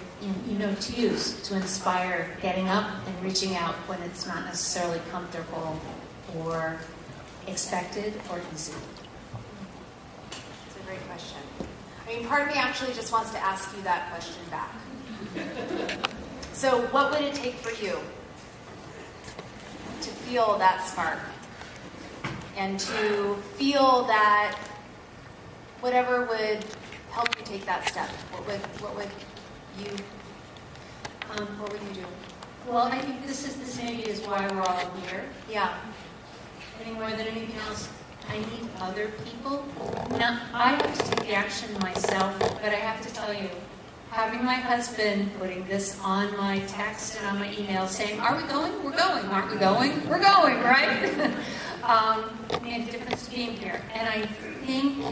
use to inspire getting up and reaching out when it's not necessarily comfortable or expected or easy? It's a great question. I mean, part of me actually just wants to ask you that question back. So what would it take for you to feel that spark and to feel that whatever would help you take that step? What would you do? Well, I think this maybe is why we're all here. Yeah. I think more than anything else, I need other people. Now, I have to take the action myself, but I have to tell you, having my husband putting this on my text and on my email saying, are we going? We're going. Aren't we going? We're going, right? Made a difference to being here. And I think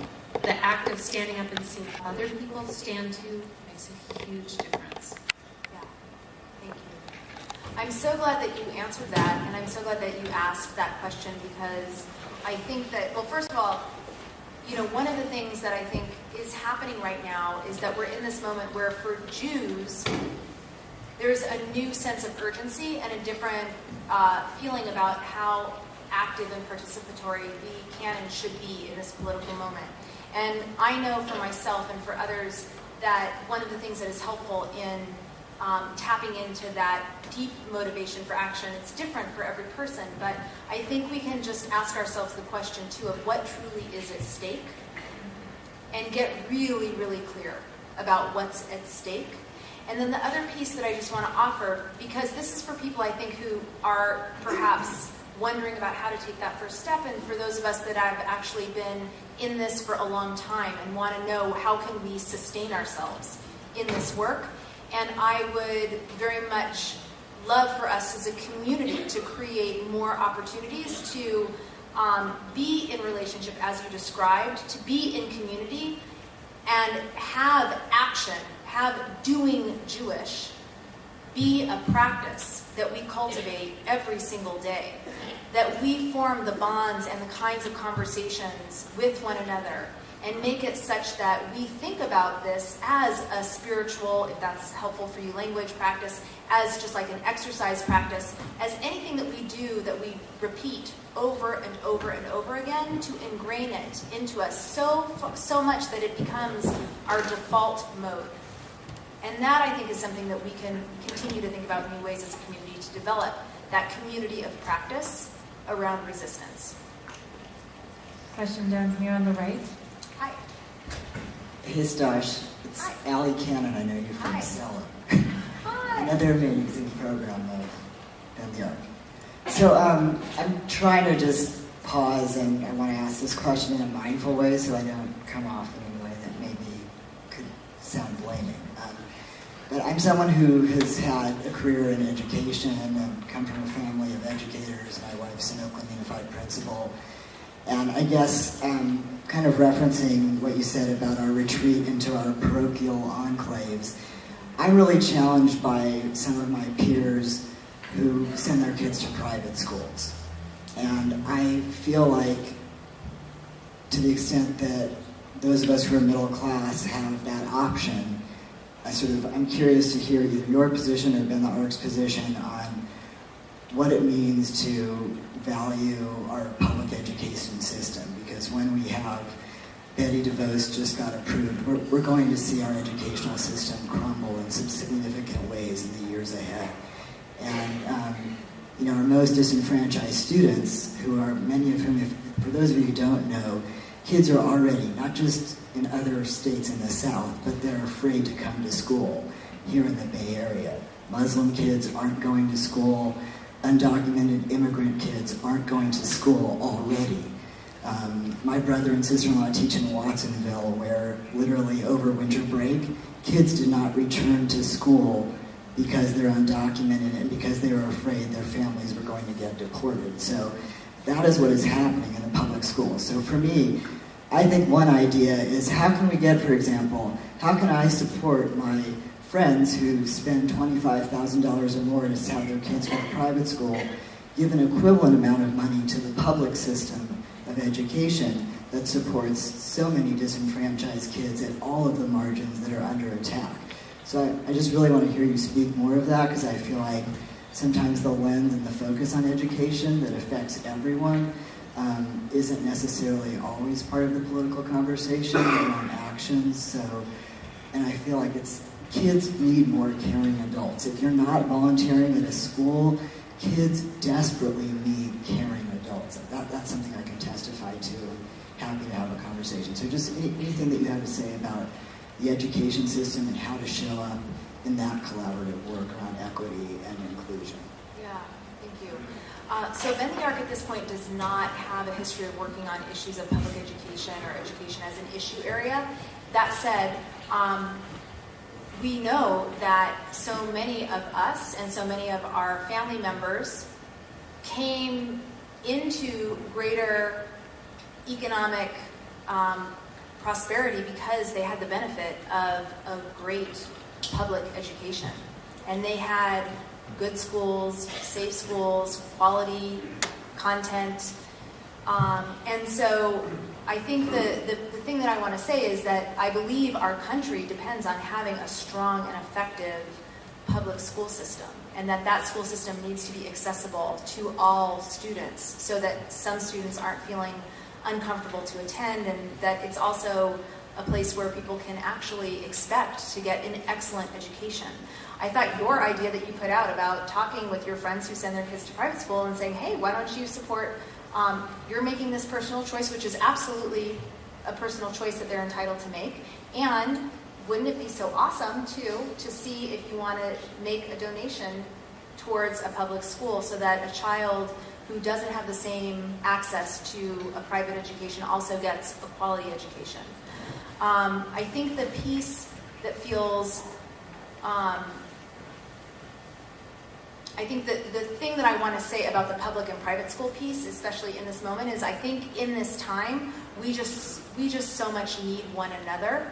the act of standing up and seeing other people stand too makes a huge difference. Yeah, thank you. I'm so glad that you answered that, and I'm so glad that you asked that question, because I think that, well, first of all, you know, one of the things that I think is happening right now is that we're in this moment where for Jews, there's a new sense of urgency and a different feeling about how active and participatory we can and should be in this political moment. And I know for myself and for others that one of the things that is helpful in tapping into that deep motivation for action, it's different for every person, but I think we can just ask ourselves the question too of what truly is at stake and get really, really clear about what's at stake. And then the other piece that I just want to offer, because this is for people I think who are perhaps wondering about how to take that first step, and for those of us that have actually been in this for a long time and want to know how can we sustain ourselves in this work. And I would very much love for us as a community to create more opportunities to be in relationship as you described, to be in community and have action, have doing Jewish be a practice that we cultivate every single day, that we form the bonds and the kinds of conversations with one another and make it such that we think about this as a spiritual, if that's helpful for you, language practice, as just like an exercise practice, as anything that we do that we repeat over and over and over again to ingrain it into us so much that it becomes our default mode. And that, I think, is something that we can continue to think about in new ways as a community to develop that community of practice around resistance. Question down here on the right. Hi. Hey, Stosh. It's Hi. Allie Cannon. I know you from Hi. Cella. Hi. Another amazing program of the Arc. So I'm trying to just pause, and I want to ask this question in a mindful way so I don't come off in a way that maybe could sound blaming. But I'm someone who has had a career in education and come from a family of educators. My wife's an Oakland Unified principal. And I guess kind of referencing what you said about our retreat into our parochial enclaves, I'm really challenged by some of my peers who send their kids to private schools. And I feel like, to the extent that those of us who are middle class have that option, I'm curious to hear either your position or Ben the Ark's position on what it means to value our public education system. Because when we have Betty DeVos just got approved, we're going to see our educational system crumble in some significant ways in the years ahead. And our most disenfranchised students, who are many of whom, for those of you who don't know, kids are already, not just in other states in the South, but they're afraid to come to school here in the Bay Area. Muslim kids aren't going to school. Undocumented immigrant kids aren't going to school already. My brother and sister-in-law teach in Watsonville, where literally over winter break, kids did not return to school because they're undocumented and because they were afraid their families were going to get deported. So that is what is happening in the public schools. So for me, I think one idea is how can we get, for example, how can I support my friends who spend $25,000 or more to have their kids go to private school, give an equivalent amount of money to the public system of education that supports so many disenfranchised kids at all of the margins that are under attack. So I just really want to hear you speak more of that, because I feel like sometimes the lens and the focus on education that affects everyone isn't necessarily always part of the political conversation and on actions. And I feel like kids need more caring adults. If you're not volunteering at a school, kids desperately need caring adults. That's something I can testify to. I'm happy to have a conversation. So just anything that you have to say about the education system and how to show up in that collaborative work around equity and inclusion. Yeah. Thank you. So Ben the Ark at this point does not have a history of working on issues of public education or education as an issue area. That said, we know that so many of us and so many of our family members came into greater economic prosperity because they had the benefit of a great public education. And they had good schools, safe schools, quality content. And so I think the thing that I want to say is that I believe our country depends on having a strong and effective public school system, and that school system needs to be accessible to all students so that some students aren't feeling uncomfortable to attend, and that it's also a place where people can actually expect to get an excellent education. I thought your idea that you put out about talking with your friends who send their kids to private school and saying, hey, why don't you support, you're making this personal choice, which is absolutely a personal choice that they're entitled to make, and wouldn't it be so awesome, too, to see if you want to make a donation towards a public school so that a child who doesn't have the same access to a private education also gets a quality education. I think the piece that feels, I think that the thing that I want to say about the public and private school piece, especially in this moment, is I think in this time, we just so much need one another.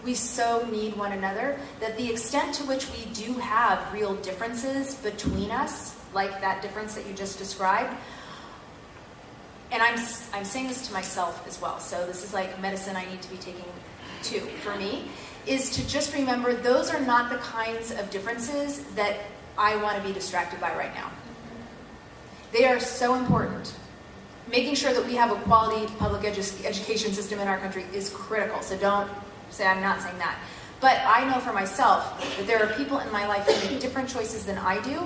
We so need one another that the extent to which we do have real differences between us, like that difference that you just described, and I'm saying this to myself as well, so this is like medicine I need to be taking too, for me, is to just remember those are not the kinds of differences that I want to be distracted by right now. They are so important. Making sure that we have a quality public education system in our country is critical, so don't say I'm not saying that. But I know for myself that there are people in my life who make different choices than I do,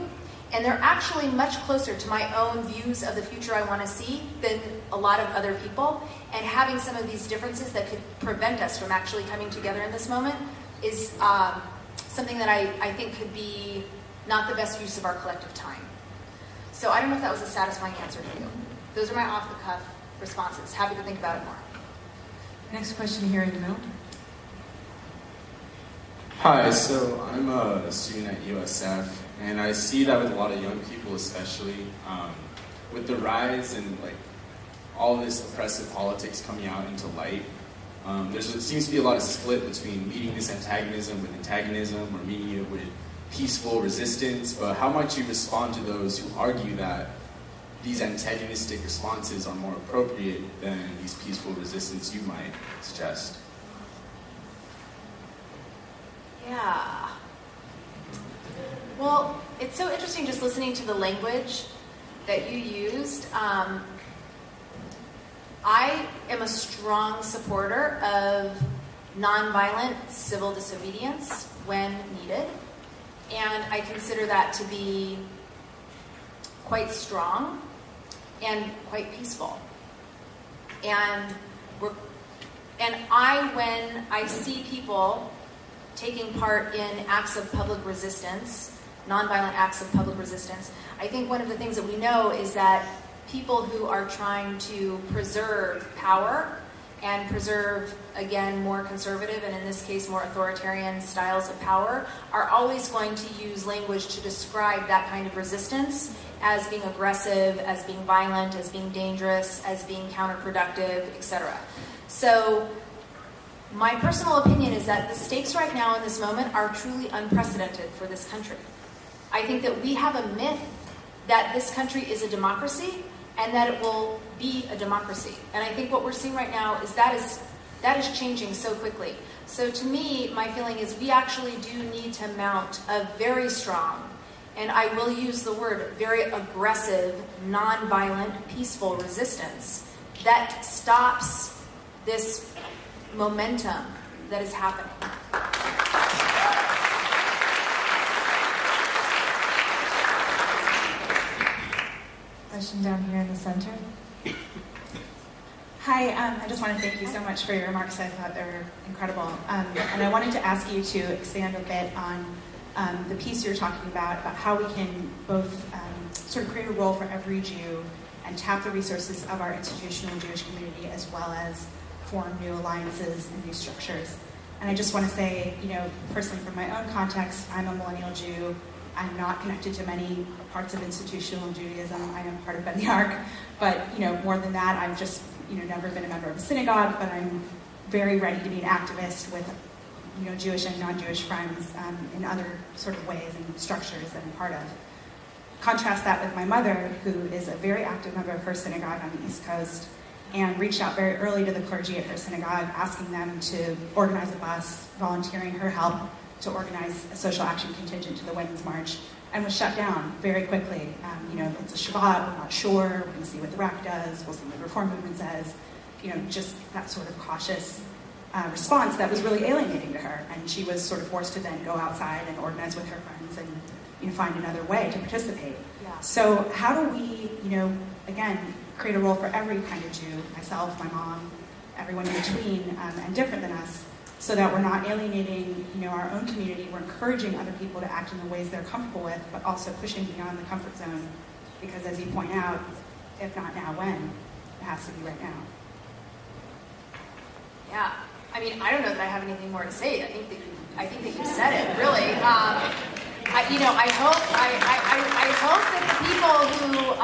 and they're actually much closer to my own views of the future I want to see than a lot of other people. And having some of these differences that could prevent us from actually coming together in this moment is something that I think could be not the best use of our collective time. So I don't know if that was a satisfying answer to you. Those are my off-the-cuff responses. Happy to think about it more. Next question here in the middle. Hi, so I'm a student at USF, and I see that with a lot of young people especially, with the rise and like all this oppressive politics coming out into light, there seems to be a lot of split between meeting this antagonism with antagonism or meeting it with peaceful resistance, but how might you respond to those who argue that these antagonistic responses are more appropriate than these peaceful resistance you might suggest? Yeah. Well, it's so interesting just listening to the language that you used. I am a strong supporter of nonviolent civil disobedience when needed, and I consider that to be quite strong and quite peaceful. And when I see people taking part in acts of public resistance, nonviolent acts of public resistance, I think one of the things that we know is that people who are trying to preserve power and preserve, again, more conservative and in this case more authoritarian styles of power are always going to use language to describe that kind of resistance as being aggressive, as being violent, as being dangerous, as being counterproductive, etc. So my personal opinion is that the stakes right now in this moment are truly unprecedented for this country. I think that we have a myth that this country is a democracy and that it will be a democracy. And I think what we're seeing right now is that is changing so quickly. So to me, my feeling is we actually do need to mount a very strong, and I will use the word very aggressive, nonviolent, peaceful resistance that stops this momentum that is happening. Question down here in the center. Hi, I just want to thank you so much for your remarks. I thought they were incredible. And I wanted to ask you to expand a bit on the piece you're talking about how we can both sort of create a role for every Jew and tap the resources of our institutional Jewish community, as well as form new alliances and new structures. And I just want to say, personally from my own context, I'm a millennial Jew. I'm not connected to many parts of institutional Judaism. I am part of Ben the Ark, but more than that, I've just never been a member of a synagogue, but I'm very ready to be an activist with Jewish and non-Jewish friends in other sort of ways and structures that I'm part of. Contrast that with my mother, who is a very active member of her synagogue on the East Coast, and reached out very early to the clergy at her synagogue, asking them to organize a bus, volunteering her help to organize a social action contingent to the Women's March, and was shut down very quickly. It's a Shabbat, we're not sure, we're going to see what the RAC does, we'll see what the Reform Movement says, just that sort of cautious response that was really alienating to her. And she was sort of forced to then go outside and organize with her friends and find another way to participate. Yeah. So how do we, again, create a role for every kind of Jew, myself, my mom, everyone in between, and different than us, so that we're not alienating, our own community. We're encouraging other people to act in the ways they're comfortable with, but also pushing beyond the comfort zone. Because as you point out, if not now, when? It has to be right now. Yeah. I mean, I don't know that I have anything more to say. I think that you said it, really. I hope that the people who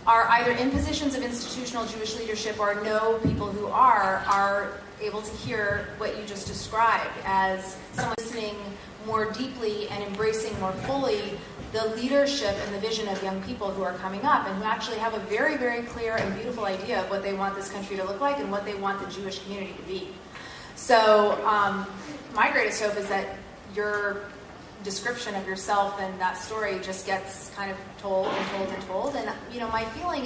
are either in positions of institutional Jewish leadership or know people who are able to hear what you just described as someone listening more deeply and embracing more fully the leadership and the vision of young people who are coming up and who actually have a very, very clear and beautiful idea of what they want this country to look like and what they want the Jewish community to be. So my greatest hope is that your description of yourself and that story just gets kind of told and told and told. And, my feeling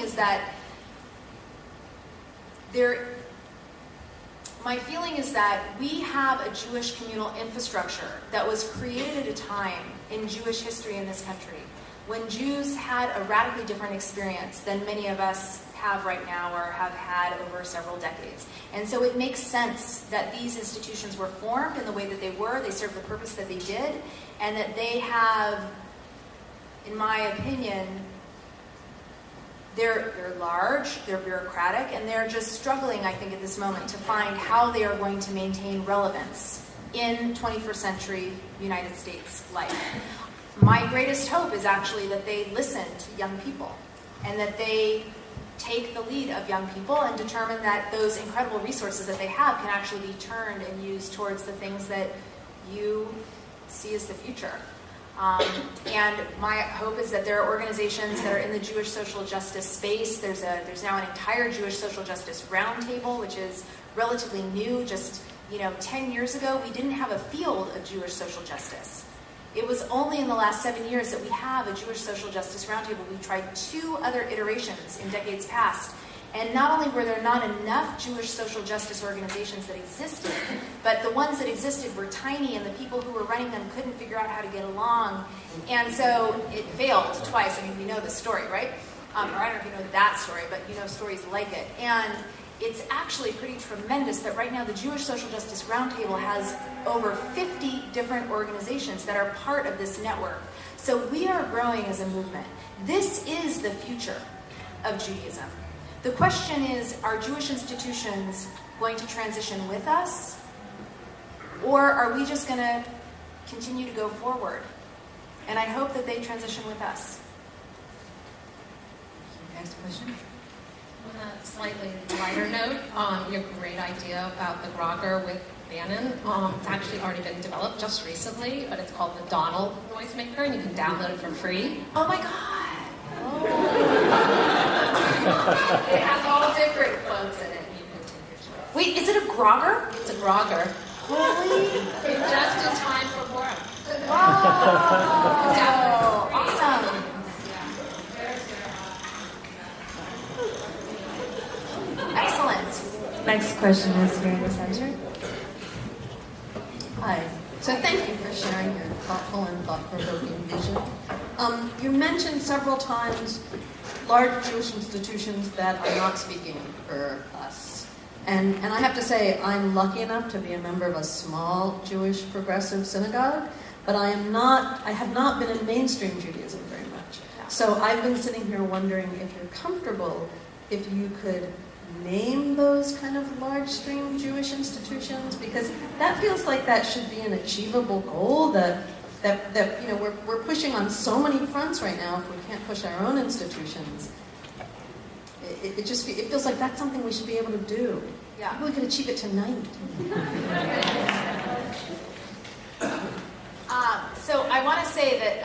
is that we have a Jewish communal infrastructure that was created at a time in Jewish history in this country when Jews had a radically different experience than many of us have right now or have had over several decades. And so it makes sense that these institutions were formed in the way that they were, they served the purpose that they did, and that they have, in my opinion, they're large, they're bureaucratic, and they're just struggling, I think, at this moment to find how they are going to maintain relevance in 21st century United States life. My greatest hope is actually that they listen to young people and that they take the lead of young people and determine that those incredible resources that they have can actually be turned and used towards the things that you see as the future. And my hope is that there are organizations that are in the Jewish social justice space. There's now an entire Jewish social justice roundtable, which is relatively new. Just 10 years ago, we didn't have a field of Jewish social justice. It was only in the last 7 years that we have a Jewish social justice roundtable. We tried 2 other iterations in decades past. And not only were there not enough Jewish social justice organizations that existed, but the ones that existed were tiny and the people who were running them couldn't figure out how to get along. And so it failed twice. I mean, we know the story, right? Or I don't know if you know that story, but you know stories like it. And it's actually pretty tremendous that right now the Jewish Social Justice Roundtable has over 50 different organizations that are part of this network. So we are growing as a movement. This is the future of Judaism. The question is, are Jewish institutions going to transition with us? Or are we just going to continue to go forward? And I hope that they transition with us. Next question. On a slightly lighter note, your great idea about the grogger with Bannon, it's actually already been developed just recently, but it's called the Donald Noise Maker, and you can download it for free. Oh my God! It has all different quotes in it. You can take your choice. Wait, is it a grogger? It's a grogger. Holy! Just in time for work. Wow! Awesome! Excellent. Next question is here in the center. Hi. So thank you for sharing your thoughtful and thought-provoking vision. You mentioned several times large Jewish institutions that are not speaking for us. And I have to say, I'm lucky enough to be a member of a small Jewish progressive synagogue. but I have not been in mainstream Judaism very much. So I've been sitting here wondering if you're comfortable, if you could name those kind of large-stream Jewish institutions, because that feels like that should be an achievable goal that we're pushing on so many fronts right now. If we can't push our own institutions, it feels like that's something we should be able to do. Yeah. Maybe we could achieve it tonight. So I want to say that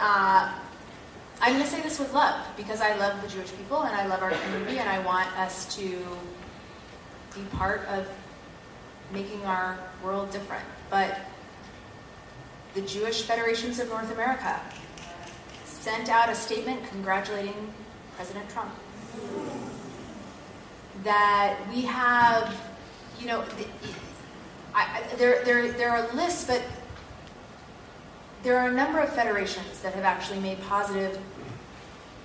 I'm going to say this with love, because I love the Jewish people and I love our community, and I want us to be part of making our world different. But the Jewish Federations of North America sent out a statement congratulating President Trump. That we have, there are lists, but there are a number of federations that have actually made positive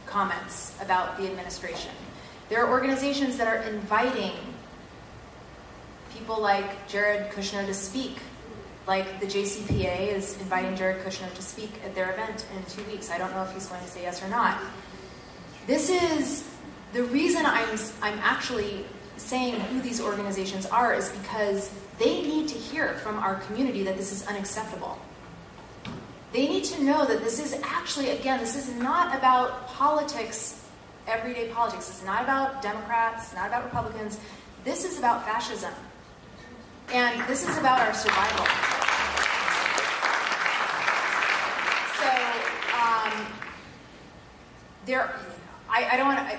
comments about the administration. There are organizations that are inviting people like Jared Kushner to speak, like the JCPA is inviting Jared Kushner to speak at their event in 2 weeks. I don't know if he's going to say yes or not. This is the reason I'm actually saying who these organizations are, is because they need to hear from our community that this is unacceptable. They need to know that this is actually, again, this is not about politics, everyday politics. It's not about Democrats, it's not about Republicans. This is about fascism. And this is about our survival. So, I don't want to,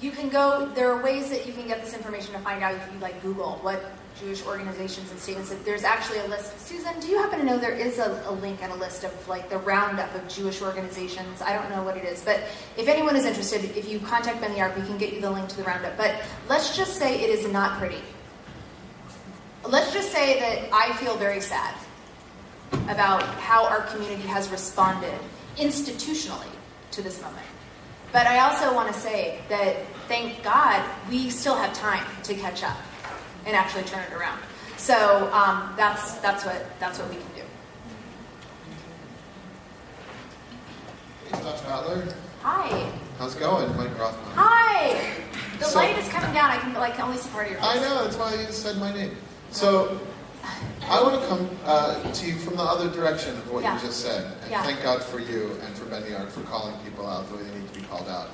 you can go, there are ways that you can get this information to find out if you Google what Jewish organizations and statements. There's actually a list. Susan, do you happen to know there is a link and a list of the roundup of Jewish organizations? I don't know what it is, but if anyone is interested, if you contact Ben the Ark, we can get you the link to the roundup. But let's just say it is not pretty. Let's just say that I feel very sad about how our community has responded institutionally to this moment. But I also want to say that, thank God, we still have time to catch up and actually turn it around. So that's what we can do. Hey, Stosh Cotler. Hi. How's it going, Mike Rothman? Hi. The light is coming down. I can only see part of your face. I know, that's why you said my name. So, I want to come to you from the other direction of what you just said. And thank God for you and for Ben the Ark for calling people out the way they need to be called out.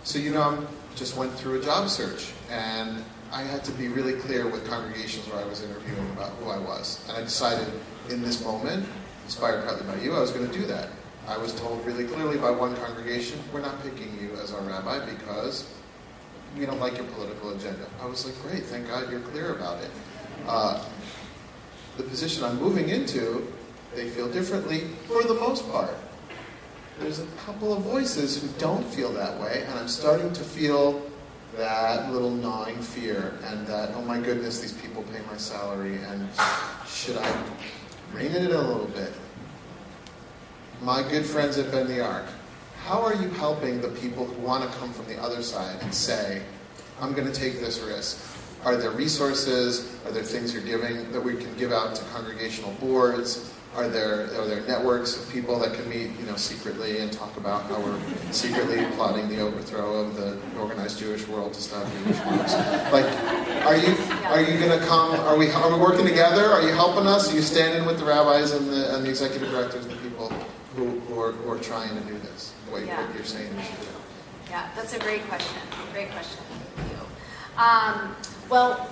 So I just went through a job search, and I had to be really clear with congregations where I was interviewing about who I was. And I decided in this moment, inspired partly by you, I was going to do that. I was told really clearly by one congregation, we're not picking you as our rabbi because we don't like your political agenda. I was like, great, thank God you're clear about it. The position I'm moving into, they feel differently for the most part. There's a couple of voices who don't feel that way, and I'm starting to feel that little gnawing fear, and that, oh my goodness, these people pay my salary, and should I rein it in a little bit? My good friends at Ben the Ark, how are you helping the people who want to come from the other side and say, I'm going to take this risk? Are there resources? Are there things you're giving that we can give out to congregational boards? Are there networks of people that can meet, secretly and talk about how we're secretly plotting the overthrow of the organized Jewish world to stop Jewish groups? Are you going to come? Are we working together? Are you helping us? Are you standing with the rabbis and the executive directors, the people who are trying to do this? What you're saying we should do? Yeah, that's a great question. Great question. Thank you. Well,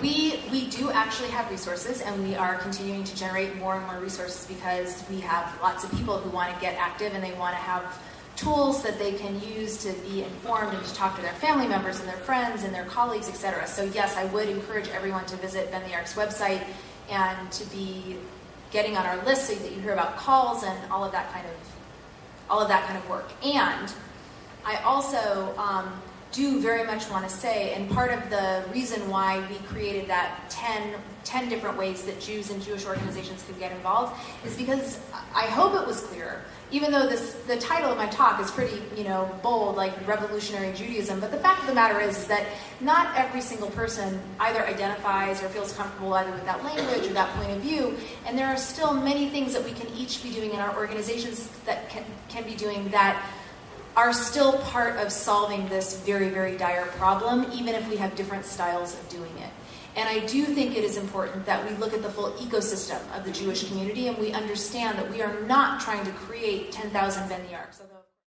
we do actually have resources, and we are continuing to generate more and more resources because we have lots of people who want to get active and they want to have tools that they can use to be informed and to talk to their family members and their friends and their colleagues, etc. So yes, I would encourage everyone to visit Ben the Ark's website and to be getting on our list so that you hear about calls and all of that kind of work. And I also do very much want to say, and part of the reason why we created that 10 different ways that Jews and Jewish organizations could get involved is because I hope it was clear, even though the title of my talk is pretty, bold, like Revolutionary Judaism, but the fact of the matter is that not every single person either identifies or feels comfortable either with that language or that point of view, and there are still many things that we can each be doing in our organizations that can be doing that are still part of solving this very, very dire problem, even if we have different styles of doing it. And I do think it is important that we look at the full ecosystem of the Jewish community and we understand that we are not trying to create 10,000 Venn arcs.